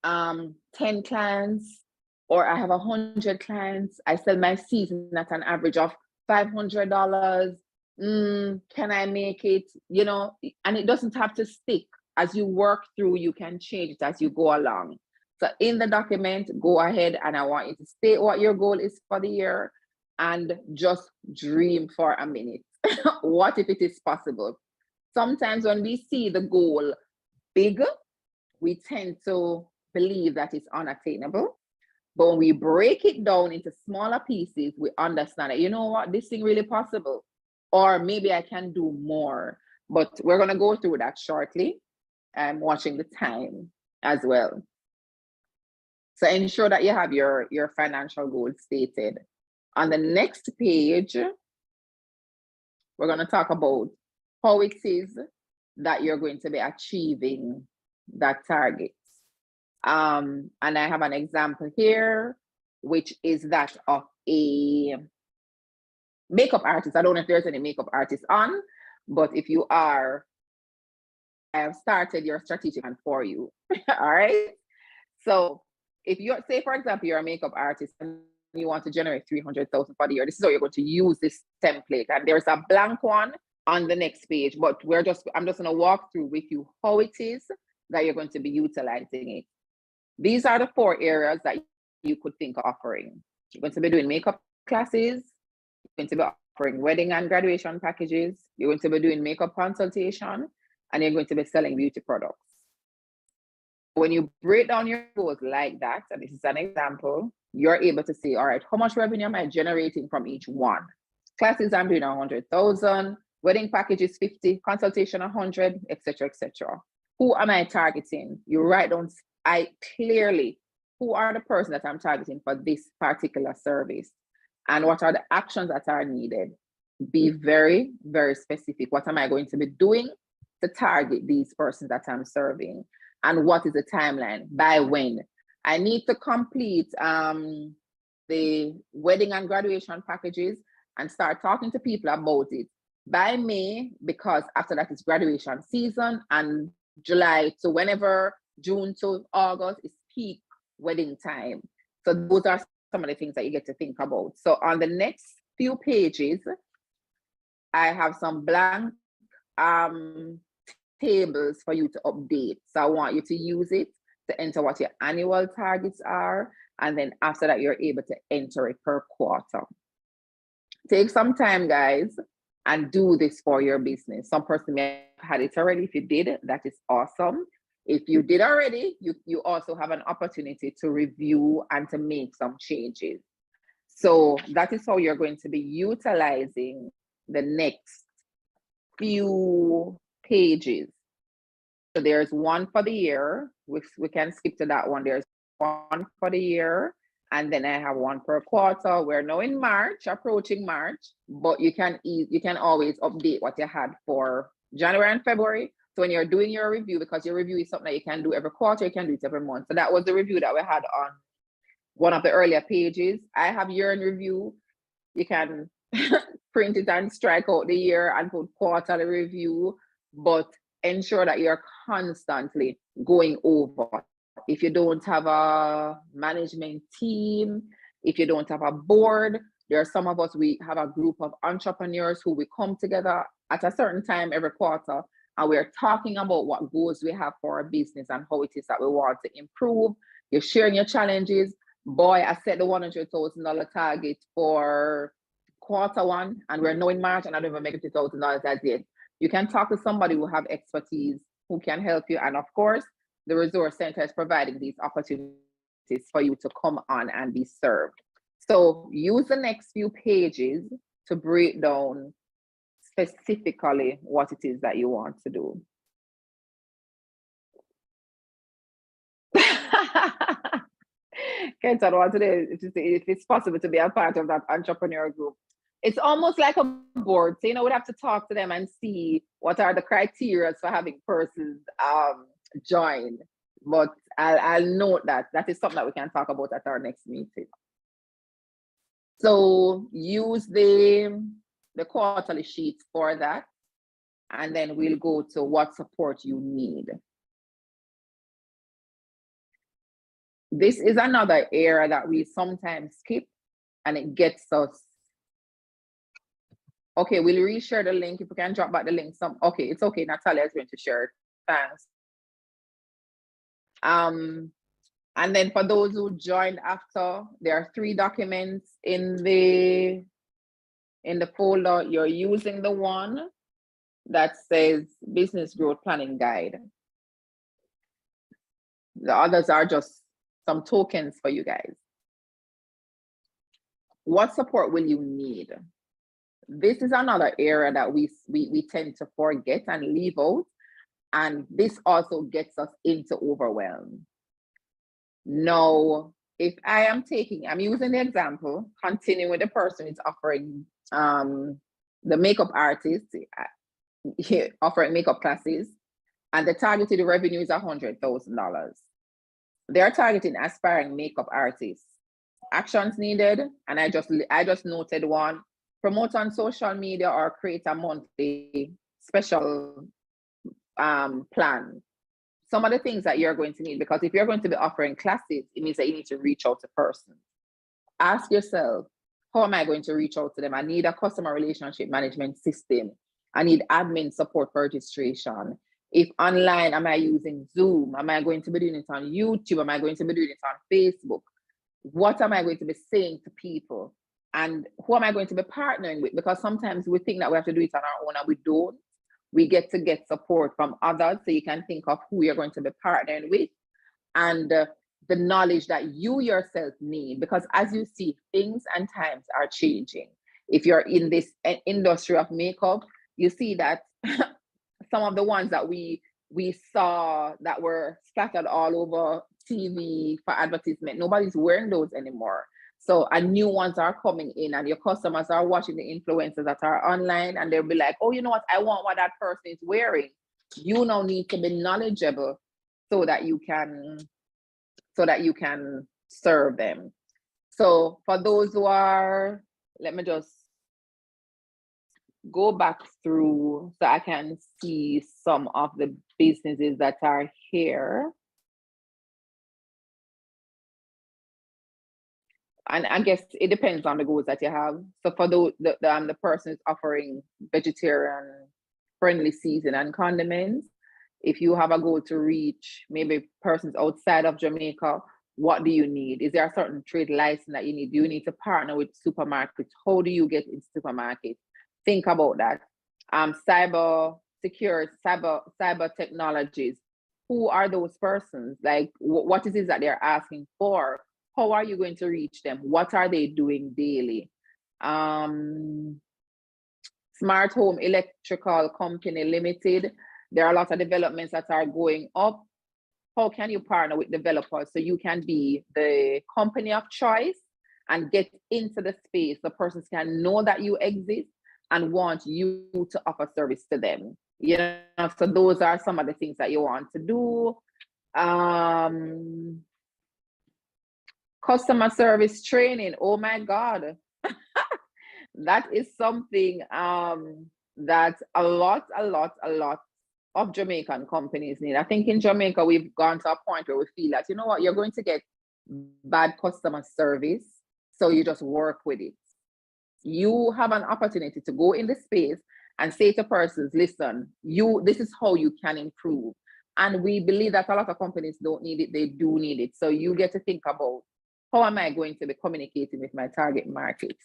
10 clients, or I have 100 clients. I sell my season at an average of $500. Can I make it? And it doesn't have to stick. As you work through, you can change it as you go along. So in the document, go ahead and I want you to state what your goal is for the year and just dream for a minute. What if it is possible? Sometimes when we see the goal big, we tend to believe that it's unattainable. But when we break it down into smaller pieces, we understand that, you know what, this thing really possible, or maybe I can do more. But we're going to go through that shortly. I'm watching the time as well. So ensure that you have your financial goals stated. On the next page, we're going to talk about how it is that you're going to be achieving that target. And I have an example here, which is that of a makeup artist. I don't know if there's any makeup artists on, but if you are, I have started your strategic plan for you. All right. So if you're, say, for example, you're a makeup artist and you want to generate $300,000 for the year, this is how you're going to use this template. And there's a blank one on the next page, but I'm just going to walk through with you how it is that you're going to be utilizing it. These are the 4 areas that you could think of offering. You're going to be doing makeup classes. You're going to be offering wedding and graduation packages. You're going to be doing makeup consultation, and you're going to be selling beauty products. When you break down your goals like that, and this is an example, you're able to say, all right, how much revenue am I generating from each one? Classes, I'm doing 100,000, wedding packages 50, consultation 100, etc., etc. Who am I targeting? You write down clearly who are the person that I'm targeting for this particular service, and what are the actions that are needed. Be very, very specific. What am I going to be doing to target these persons that I'm serving? And what is the timeline? By when? I need to complete the wedding and graduation packages and start talking to people about it by May, because after that is graduation season, and July to whenever, June to August is peak wedding time. So those are some of the things that you get to think about. So on the next few pages, I have some blank tables for you to update. So I want you to use it to enter what your annual targets are. And then after that, you're able to enter it per quarter. Take some time, guys, and do this for your business. Some person may have had it already. If you did, that is awesome. If you did already, you also have an opportunity to review and to make some changes. So that is how you're going to be utilizing the next few pages. So there's one for the year. We can skip to that one. There's one for the year, and then I have one per quarter. We're now in March, approaching March, but you can always update what you had for January and February. So when you're doing your review, because your review is something that you can do every quarter, you can do it every month. So that was the review that we had on one of the earlier pages. I have year in review. You can print it and strike out the year and put quarterly review, but ensure that you're constantly going over. If you don't have a management team, if you don't have a board, there are some of us, we have a group of entrepreneurs who we come together at a certain time every quarter, and we're talking about what goals we have for our business and how it is that we want to improve. You're sharing your challenges. Boy, I set the $100,000 target for Q1, and we're now in March, and I don't even make $50,000 as yet. You can talk to somebody who have expertise, who can help you. And of course, the Resource Center is providing these opportunities for you to come on and be served. So use the next few pages to break down specifically what it is that you want to do. Kenton, what today, if it's possible to be a part of that entrepreneur group. It's almost like a board. So, you know, we'd have to talk to them and see what are the criteria for having persons join. But I'll note that is something that we can talk about at our next meeting. So use the quarterly sheets for that. And then we'll go to what support you need. This is another area that we sometimes skip, and it gets us. Okay, we'll reshare the link. If we can drop back the link. Okay, it's okay. Natalia is going to share it. Thanks. And then for those who joined after, there are 3 documents in the folder. You're using the one that says Business Growth Planning Guide. The others are just some tokens for you guys. What support will you need? This is another area that we tend to forget and leave out. And this also gets us into overwhelm. Now, if I'm using the example, continuing with the person who's offering the makeup artist, offering makeup classes, and the targeted revenue is $100,000. They're targeting aspiring makeup artists. Actions needed, and I just noted one: promote on social media or create a monthly special plan. Some of the things that you're going to need, because if you're going to be offering classes, it means that you need to reach out to persons. Ask yourself, how am I going to reach out to them? I need a customer relationship management system. I need admin support for registration. If online, am I using Zoom? Am I going to be doing it on YouTube? Am I going to be doing it on Facebook? What am I going to be saying to people? And who am I going to be partnering with? Because sometimes we think that we have to do it on our own and we don't. We get to get support from others, so you can think of who you're going to be partnering with and the knowledge that you yourself need, because as you see, things and times are changing. If you're in this industry of makeup, you see that some of the ones that we saw that were scattered all over TV for advertisement, nobody's wearing those anymore. So, and new ones are coming in, and your customers are watching the influencers that are online, and they'll be like, oh, you know what? I want what that person is wearing. You now need to be knowledgeable so that you can serve them. So for those who are, let me just go back through so I can see some of the businesses that are here. And I guess it depends on the goals that you have. So for the person is offering vegetarian friendly season and condiments, if you have a goal to reach maybe persons outside of Jamaica, what do you need? Is there a certain trade license that you need? Do you need to partner with supermarkets? How do you get into supermarkets? Think about that. Cyber security, cyber technologies. Who are those persons? Like, what is it that they're asking for? How are you going to reach them? What are they doing daily? Smart Home Electrical Company Limited. There are a lot of developments that are going up. How can you partner with developers so you can be the company of choice and get into the space so persons can know that you exist and want you to offer service to them? You know, so those are some of the things that you want to do. Customer service training. Oh my God. That is something that a lot of Jamaican companies need. I think in Jamaica, we've gone to a point where we feel that, you know what, you're going to get bad customer service, so you just work with it. You have an opportunity to go in the space and say to persons, listen, this is how you can improve. And we believe that a lot of companies don't need it, they do need it. So you get to think about, how am I going to be communicating with my target market?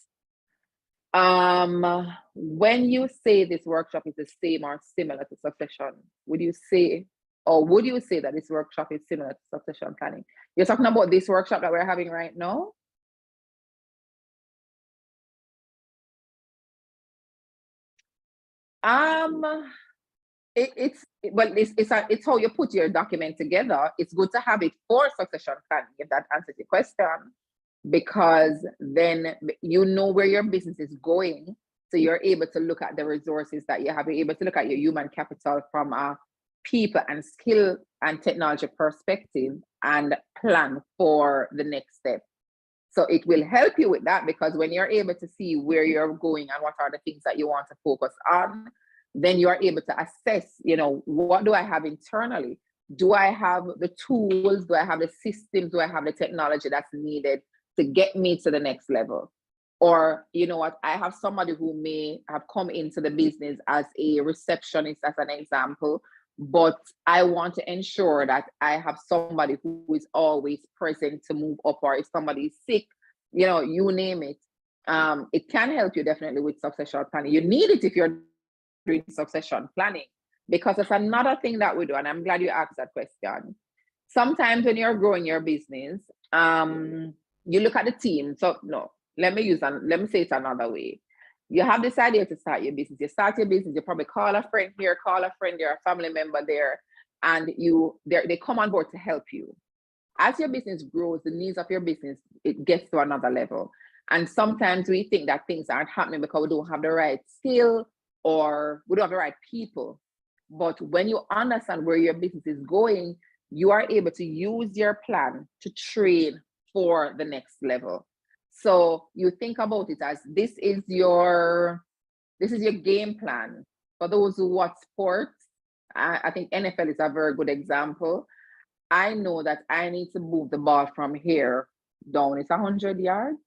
When you say this workshop is the same or similar to succession, would you say that this workshop is similar to succession planning? You're talking about this workshop that we're having right now? It's how you put your document together. It's good to have it for succession planning, if that answers your question, because then you know where your business is going. So you're able to look at the resources that you have. You're able to look at your human capital from a people and skill and technology perspective and plan for the next step. So it will help you with that, because when you're able to see where you're going and what are the things that you want to focus on, then you are able to assess, what do I have internally? Do I have the tools? Do I have the systems? Do I have the technology that's needed to get me to the next level? Or, you know what, I have somebody who may have come into the business as a receptionist, as an example, but I want to ensure that I have somebody who is always present to move up, or if somebody is sick, you name it. It can help you definitely with succession planning. You need it if you're doing succession planning, because it's another thing that we do. And I'm glad you asked that question. Sometimes when you're growing your business, you look at the team. So no, let me say it another way. You have this idea to start your business. You start your business, you probably call a friend here, call a friend there, a family member there, and they come on board to help you. As your business grows, the needs of your business, it gets to another level. And sometimes we think that things aren't happening because we don't have the right skill or we don't have the right people. But when you understand where your business is going, you are able to use your plan to train for the next level. So you think about it as this is your game plan. For those who watch sports, I think NFL is a very good example. I know that I need to move the ball from here down. It's 100 yards,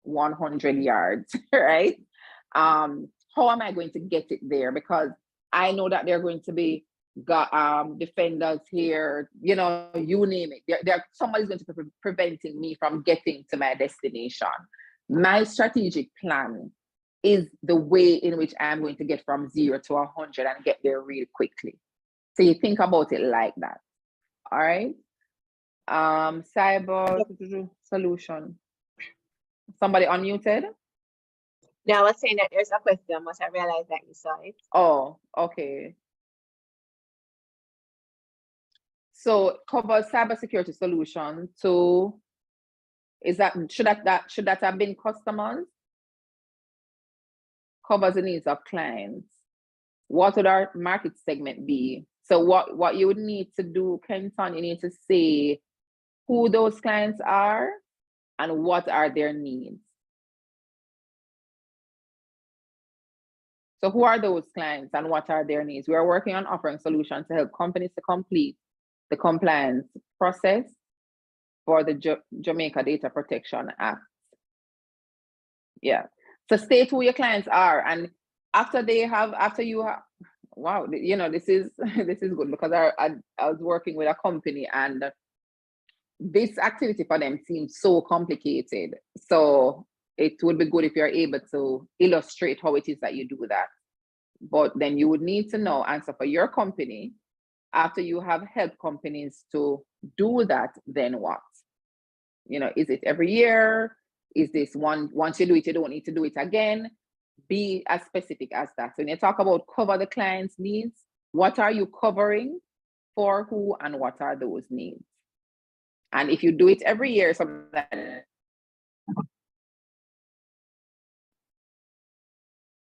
100 yards, right? How am I going to get it there? Because I know that they're going to be defenders here, you name it. Somebody's going to be preventing me from getting to my destination. My strategic plan is the way in which I'm going to get from 0 to 100 and get there really quickly. So you think about it like that. All right. Cyber solution. Somebody unmuted? No, I was saying that there's a question, but I realized that you saw it. Oh, okay. So cover cybersecurity solution to, should that have been customers? Covers the needs of clients. What would our market segment be? So what you would need to do, Kenton, you need to say who those clients are and what are their needs. So who are those clients and what are their needs? We are working on offering solutions to help companies to complete the compliance process for the Jamaica Data Protection Act. Yeah. So state who your clients are, and wow, this is good, because I was working with a company and this activity for them seems so complicated. So it would be good if you're able to illustrate how it is that you do that. But then you would need to know, answer for your company. After you have helped companies to do that, then what? Is it every year? Is this once you do it, you don't need to do it again? Be as specific as that. So when you talk about cover the client's needs, what are you covering for who and what are those needs? And if you do it every year, something like that,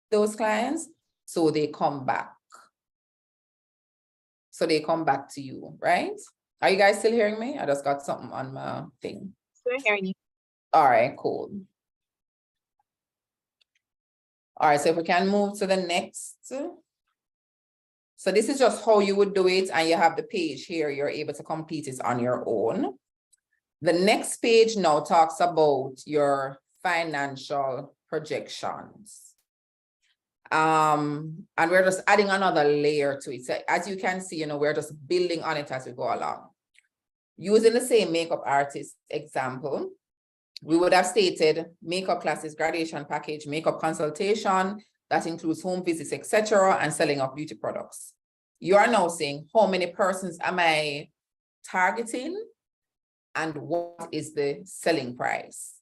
those clients, so they come back. So they come back to you, right? Are you guys still hearing me? I just got something on my thing. We're hearing you. All right, cool. All right, so if we can move to the next. So this is just how you would do it, and you have the page here. You're able to complete it on your own. The next page now talks about your financial projections. And we're just adding another layer to it. So as you can see, we're just building on it as we go along. Using the same makeup artist example, we would have stated makeup classes, graduation package, makeup consultation, that includes home visits, etc., and selling of beauty products. You are now saying, how many persons am I targeting and what is the selling price?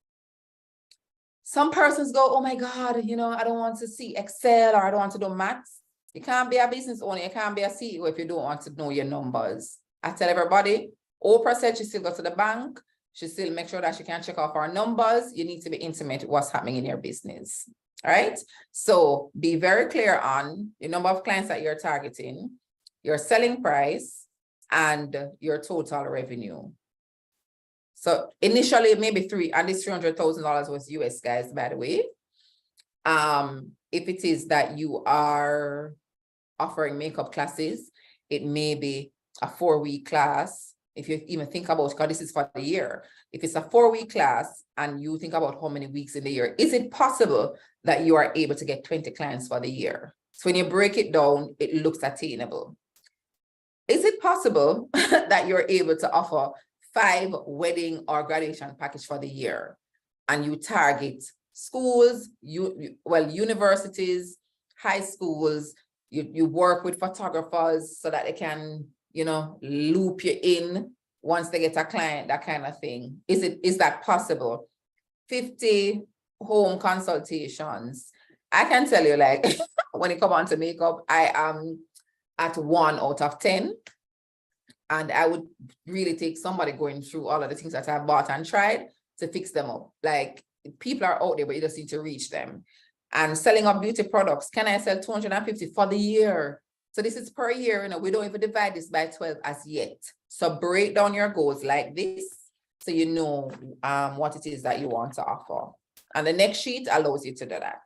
Some persons go, oh my God, I don't want to see Excel, or I don't want to do maths. You can't be a business owner, you can't be a CEO if you don't want to know your numbers. I tell everybody, Oprah said she still go to the bank, she still make sure that she can check off her numbers. You need to be intimate with what's happening in your business. All right. So be very clear on the number of clients that you're targeting, your selling price, and your total revenue. So initially, maybe and this $300,000 was US, guys, by the way. If it is that you are offering makeup classes, it may be a 4-week class. If you even think about, because this is for the year, if it's a 4-week class and you think about how many weeks in the year, is it possible that you are able to get 20 clients for the year? So when you break it down, it looks attainable. Is it possible that you're able to offer 5 wedding or graduation package for the year, and you target schools, universities, high schools, you work with photographers so that they can, loop you in once they get a client, that kind of thing. Is that possible? 50 home consultations. I can tell you, like, when it comes on to makeup, I am at 1 out of 10. And I would really take somebody going through all of the things that I've bought and tried to fix them up. Like, people are out there, but you just need to reach them. And selling of beauty products, can I sell 250 for the year? So this is per year, we don't even divide this by 12 as yet. So break down your goals like this, so you know what it is that you want to offer. And the next sheet allows you to do that.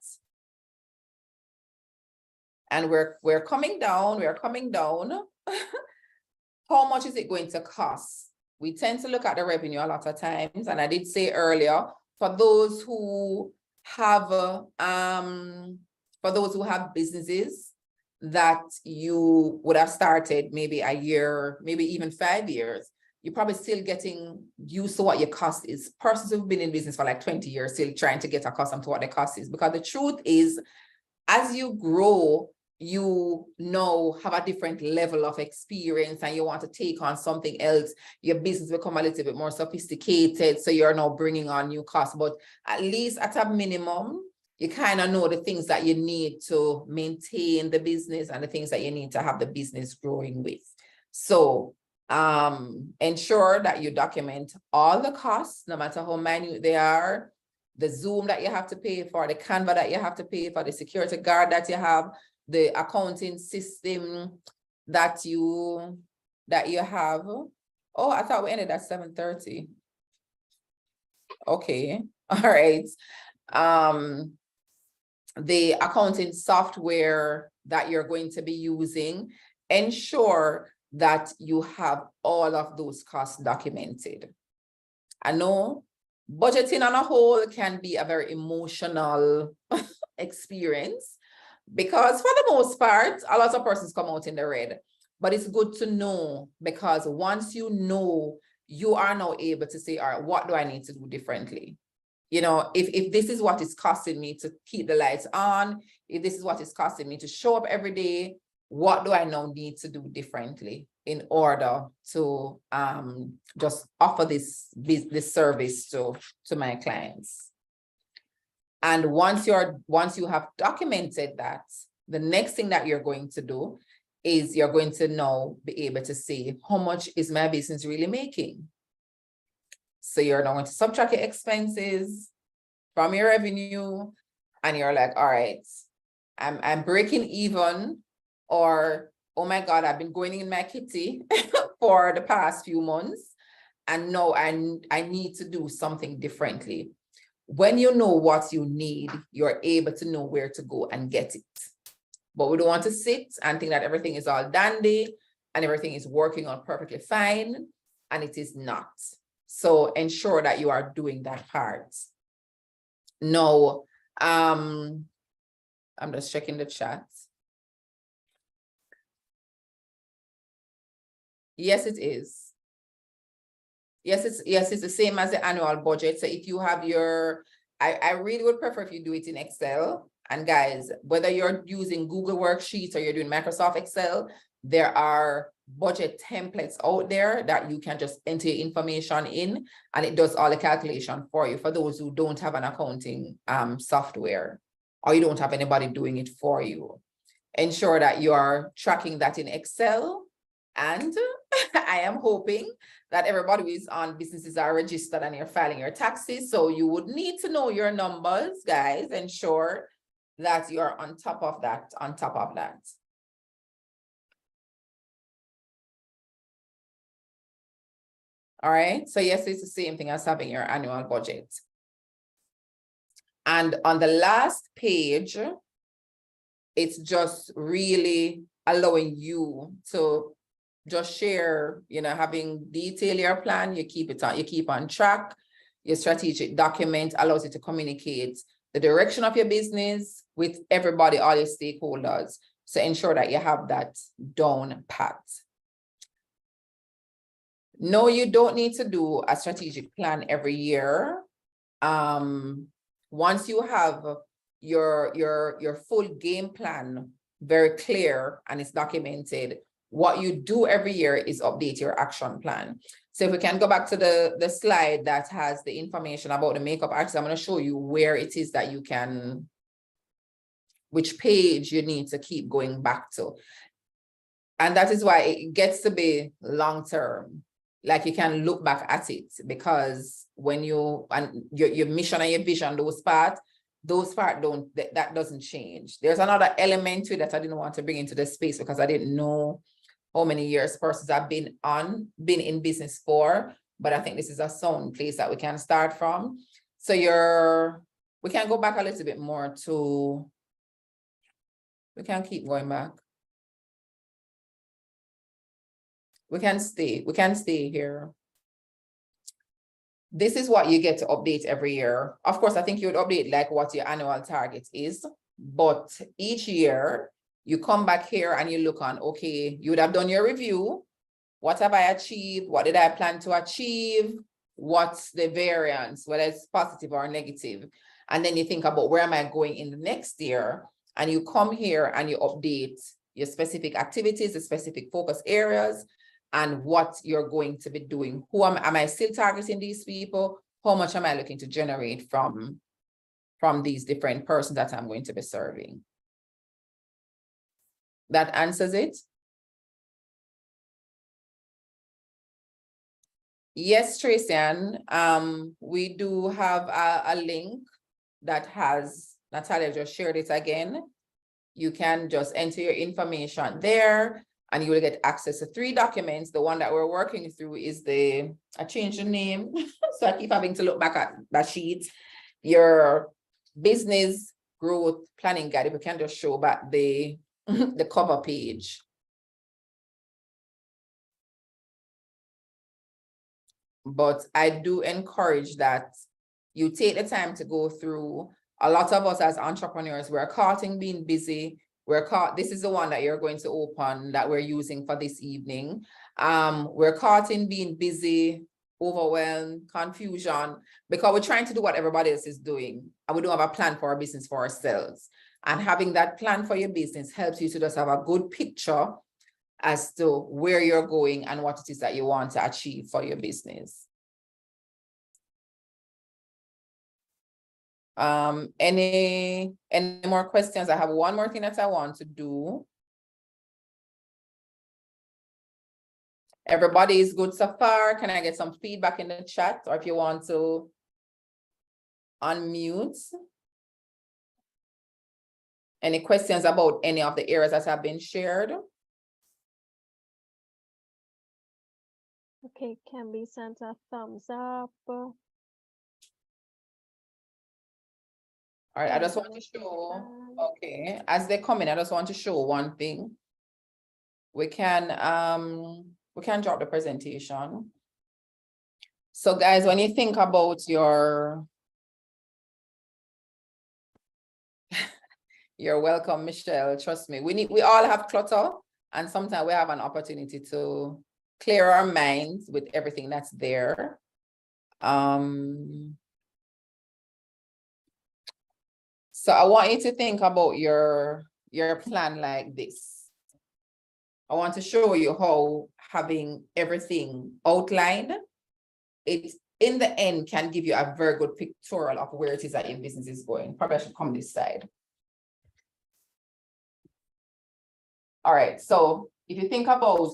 And we're coming down, How much is it going to cost? We tend to look at the revenue a lot of times. And I did say earlier, for those who have businesses that you would have started maybe a year, maybe even 5 years, you're probably still getting used to what your cost is. Persons who've been in business for like 20 years, still trying to get accustomed to what the cost is. Because the truth is, as you grow, you now have a different level of experience and you want to take on something else. Your business become a little bit more sophisticated, so you're now bringing on new costs. But at least at a minimum, you kind of know the things that you need to maintain the business and the things that you need to have the business growing with. So ensure that you document all the costs, no matter how minute they are, the Zoom that you have to pay for, the Canva that you have to pay for, the security guard that you have, the accounting system that you have. Oh, I thought we ended at 7:30. Okay, all right. The accounting software that you're going to be using, ensure that you have all of those costs documented. I know budgeting on a whole can be a very emotional experience, because for the most part, a lot of persons come out in the red. But it's good to know, because once you know, you are now able to say, all right, what do I need to do differently? If this is what is costing me to keep the lights on, if this is what is costing me to show up every day, what do I now need to do differently in order to just offer this service to my clients? And once you have documented that, the next thing that you're going to do is you're going to now be able to say, how much is my business really making? So you're now going to subtract your expenses from your revenue, and you're like, all right, I'm breaking even, or, oh my God, I've been going in my kitty for the past few months, and no, I need to do something differently. When you know what you need, you're able to know where to go and get it. But we don't want to sit and think that everything is all dandy and everything is working on perfectly fine, and it is not. So ensure that you are doing that part. No, I'm just checking the chat. Yes, it is. Yes, it's the same as the annual budget. So if you have your, I really would prefer if you do it in Excel. And guys, whether you're using Google Worksheets or you're doing Microsoft Excel, there are budget templates out there that you can just enter your information in, and it does all the calculation for you, for those who don't have an accounting software, or you don't have anybody doing it for you. Ensure that you are tracking that in Excel. And I am hoping that everybody who is on businesses are registered and you're filing your taxes. So you would need to know your numbers, guys. Ensure that you're on top of that, All right. So yes, it's the same thing as having your annual budget. And on the last page, it's just really allowing you to just share, having detail your plan, you keep on track. Your strategic document allows you to communicate the direction of your business with everybody, all your stakeholders. So ensure that you have that down pat. No, you don't need to do a strategic plan every year. Once you have your full game plan very clear and it's documented, what you do every year is update your action plan. So if we can go back to the slide that has the information about the makeup artist, I'm going to show you where it is that you can, which page you need to keep going back to. And that is why it gets to be long-term. Like you can look back at it, because when your mission and your vision, those parts that doesn't change. There's another element to it that I didn't want to bring into this space because I didn't know how many years persons have been in business for, but I think this is a sound place that we can start from. So we can go back a little bit more to, we can keep going back. We can stay here. This is what you get to update every year. Of course, I think you would update like what your annual target is, but each year you come back here and you look on, okay, you would have done your review. What have I achieved? What did I plan to achieve? What's the variance, whether it's positive or negative? And then you think about where am I going in the next year? And you come here and you update your specific activities, the specific focus areas, and what you're going to be doing. Am I still targeting these people? How much am I looking to generate from these different persons that I'm going to be serving? That answers it. Yes, Tracian, we do have a link that has, Natalia just shared it again. You can just enter your information there and you will get access to 3 documents. The one that we're working through is I changed the name, so I keep having to look back at that sheet. Your business growth planning guide, if we can just show back the cover page. But I do encourage that you take the time to go through. A lot of us as entrepreneurs, we're caught in being busy. This is the one that you're going to open that we're using for this evening. We're caught in being busy, overwhelmed, confusion, because we're trying to do what everybody else is doing. And we don't have a plan for our business for ourselves. And having that plan for your business helps you to just have a good picture as to where you're going and what it is that you want to achieve for your business. Any more questions? I have one more thing that I want to do. Everybody is good so far. Can I get some feedback in the chat, or if you want to unmute? Any questions about any of the areas that have been shared? Okay, can be sent a thumbs up. All right, I just want to Everyone show, can. okay, as they come in, I just want to show one thing. We can drop the presentation. So guys, when you think about your, you're welcome, Michelle, trust me, we all have clutter, and sometimes we have an opportunity to clear our minds with everything that's there. So I want you to think about your plan like this. I want to show you how having everything outlined, it in the end can give you a very good pictorial of where it is that your business is going. Probably I should come this side. All right, so if you think about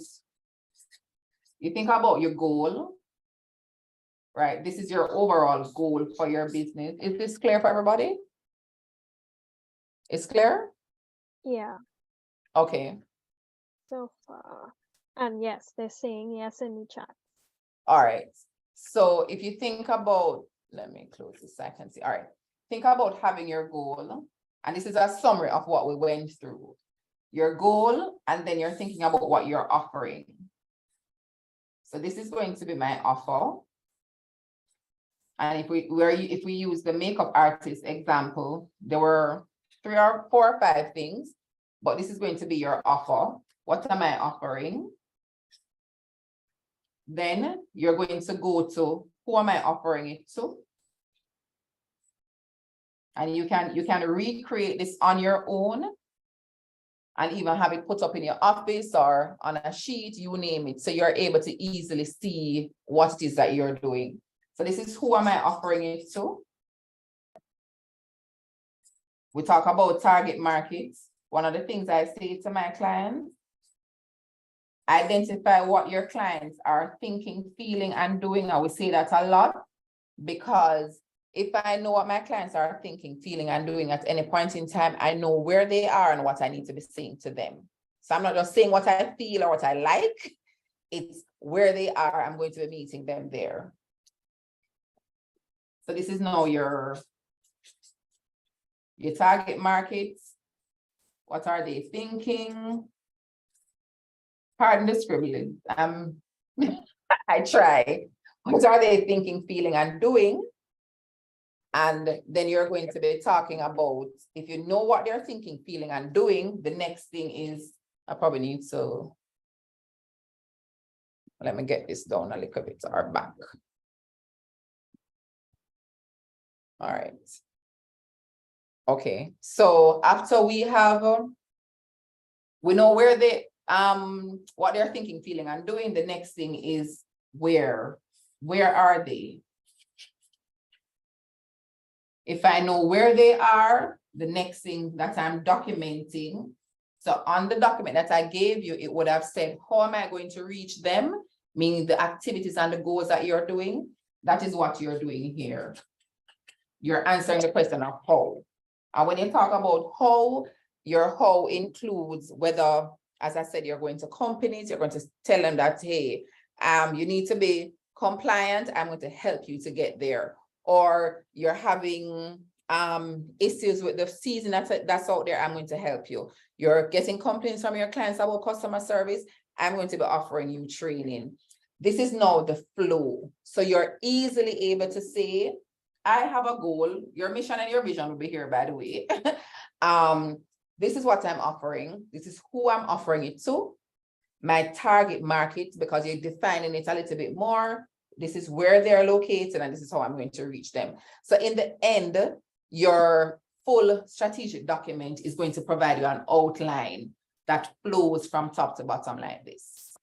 your goal, right? This is your overall goal for your business. Is this clear for everybody? It's clear? Yeah, Okay. so far. And yes, they're saying yes in the chat. All right. So if you think about, let me close this so I can see. All right. Think about having your goal. And this is a summary of what we went through. Your goal, and then you're thinking about what you're offering. So this is going to be my offer. And if we use the makeup artist example, there were 3 or 4 or 5 things, but this is going to be your offer. What am I offering? Then you're going to go to who am I offering it to? And you can recreate this on your own and even have it put up in your office or on a sheet, you name it. So you're able to easily see what it is that you're doing. So this is who am I offering it to? We talk about target markets. One of the things I say to my clients, identify what your clients are thinking, feeling, and doing. I would say that a lot because if I know what my clients are thinking, feeling, and doing at any point in time, I know where they are and what I need to be saying to them. So I'm not just saying what I feel or what I like, it's where they are, I'm going to be meeting them there. So this is now your target markets. What are they thinking? Pardon the scribbling. I try. What are they thinking, feeling, and doing? And then you're going to be talking about, if you know what they're thinking, feeling, and doing, the next thing is, I probably need to, let me get this down a little bit, or back. All right. Okay, so after we have, we know where they, what they're thinking, feeling, and doing, the next thing is where are they? If I know where they are, the next thing that I'm documenting, so on the document that I gave you, it would have said, how am I going to reach them? Meaning the activities and the goals that you're doing. That is what you're doing here. You're answering the question of how. And when you talk about how, your how includes whether, as I said, you're going to companies, you're going to tell them that, hey, you need to be compliant, I'm going to help you to get there. Or you're having issues with the season that's out there, I'm going to help you. You're getting complaints from your clients about customer service, I'm going to be offering you training. This is now the flow. So you're easily able to say, I have a goal, your mission and your vision will be here, by the way. This is what I'm offering. This is who I'm offering it to. My target market, because you're defining it a little bit more. This is where they're located, and this is how I'm going to reach them. So in the end, your full strategic document is going to provide you an outline that flows from top to bottom like this,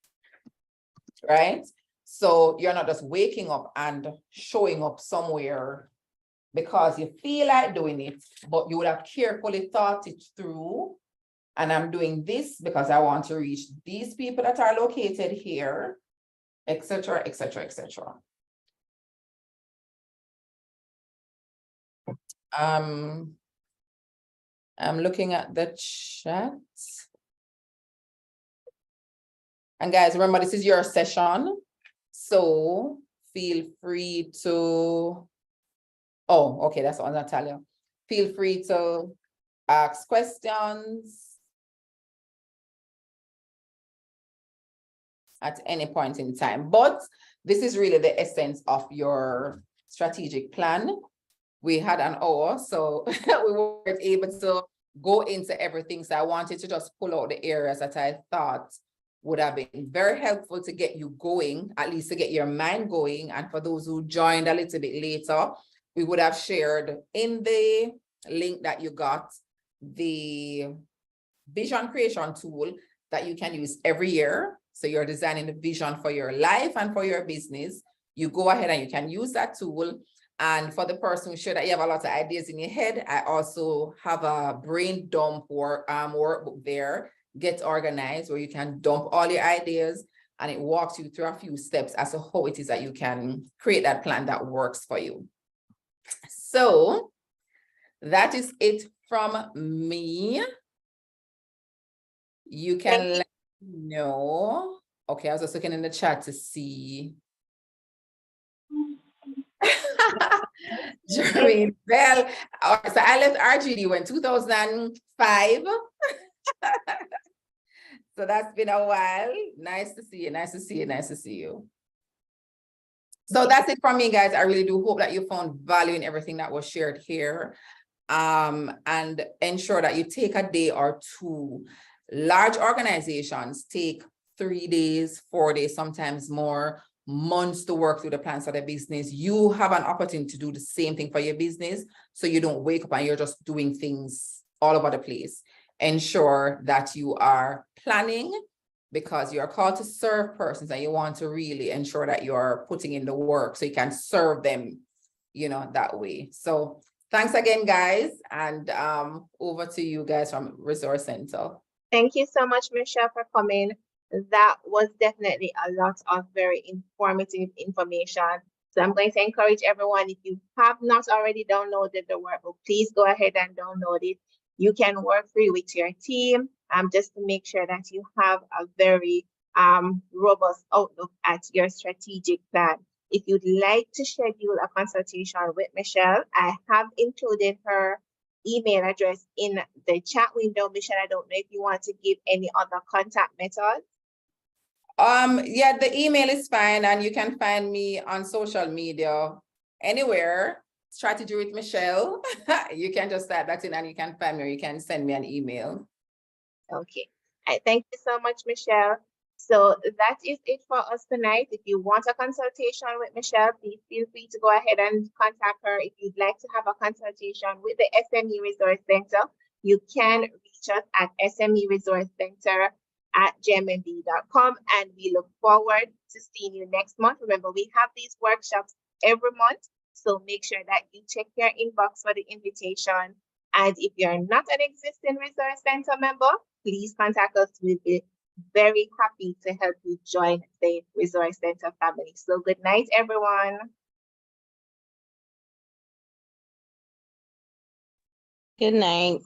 right? So you're not just waking up and showing up somewhere because you feel like doing it, but you would have carefully thought it through. And I'm doing this because I want to reach these people that are located here, etc., etc., etc. I'm looking at the chat. And guys, remember, this is your session. So feel free to, oh, okay, that's on Natalia. Feel free to ask questions at any point in time. But this is really the essence of your strategic plan. We had an hour, so we weren't able to go into everything. So I wanted to just pull out the areas that I thought would have been very helpful to get you going, at least to get your mind going. And for those who joined a little bit later, we would have shared in the link that you got the vision creation tool that you can use every year. So you're designing the vision for your life and for your business. You go ahead and you can use that tool. And for the person who's sure that you have a lot of ideas in your head, I also have a brain dump workbook there, Get Organized, where you can dump all your ideas and it walks you through a few steps as to how it is that you can create that plan that works for you. So that is it from me. You can let me know. Okay, I was just looking in the chat to see. Jermaine Bell. So I left RGD when 2005. So that's been a while. Nice to see you. Nice to see you. Nice to see you. So that's it from me, guys. I really do hope that you found value in everything that was shared here. And ensure that you take a day or two. Large organizations take 3 days, 4 days, sometimes more, months to work through the plans for the business. You have an opportunity to do the same thing for your business, so you don't wake up and you're just doing things all over the place. Ensure that you are planning, because you're called to serve persons and you want to really ensure that you're putting in the work so you can serve them, you know, that way. So thanks again, guys. And over to you guys from Resource Center. Thank you so much, Michelle, for coming. That was definitely a lot of very informative information. So I'm going to encourage everyone, if you have not already downloaded the workbook, please go ahead and download it. You can work through with your team just to make sure that you have a very robust outlook at your strategic plan. If you'd like to schedule a consultation with Michelle, I have included her email address in the chat window. Michelle, I don't know if you want to give any other contact methods. Yeah, the email is fine, and you can find me on social media anywhere. Strategy with Michelle. You can just type that in and you can find me, or you can send me an email. Okay. Thank you so much, Michelle. So that is it for us tonight. If you want a consultation with Michelle, please feel free to go ahead and contact her. If you'd like to have a consultation with the SME Resource Center, you can reach us at SMEResourceCenter@JMMB.com, and we look forward to seeing you next month. Remember, we have these workshops every month, so make sure that you check your inbox for the invitation. And if you're not an existing Resource Center member, please contact us. We'll be very happy to help you join the Resource Center family. So good night, everyone. Good night.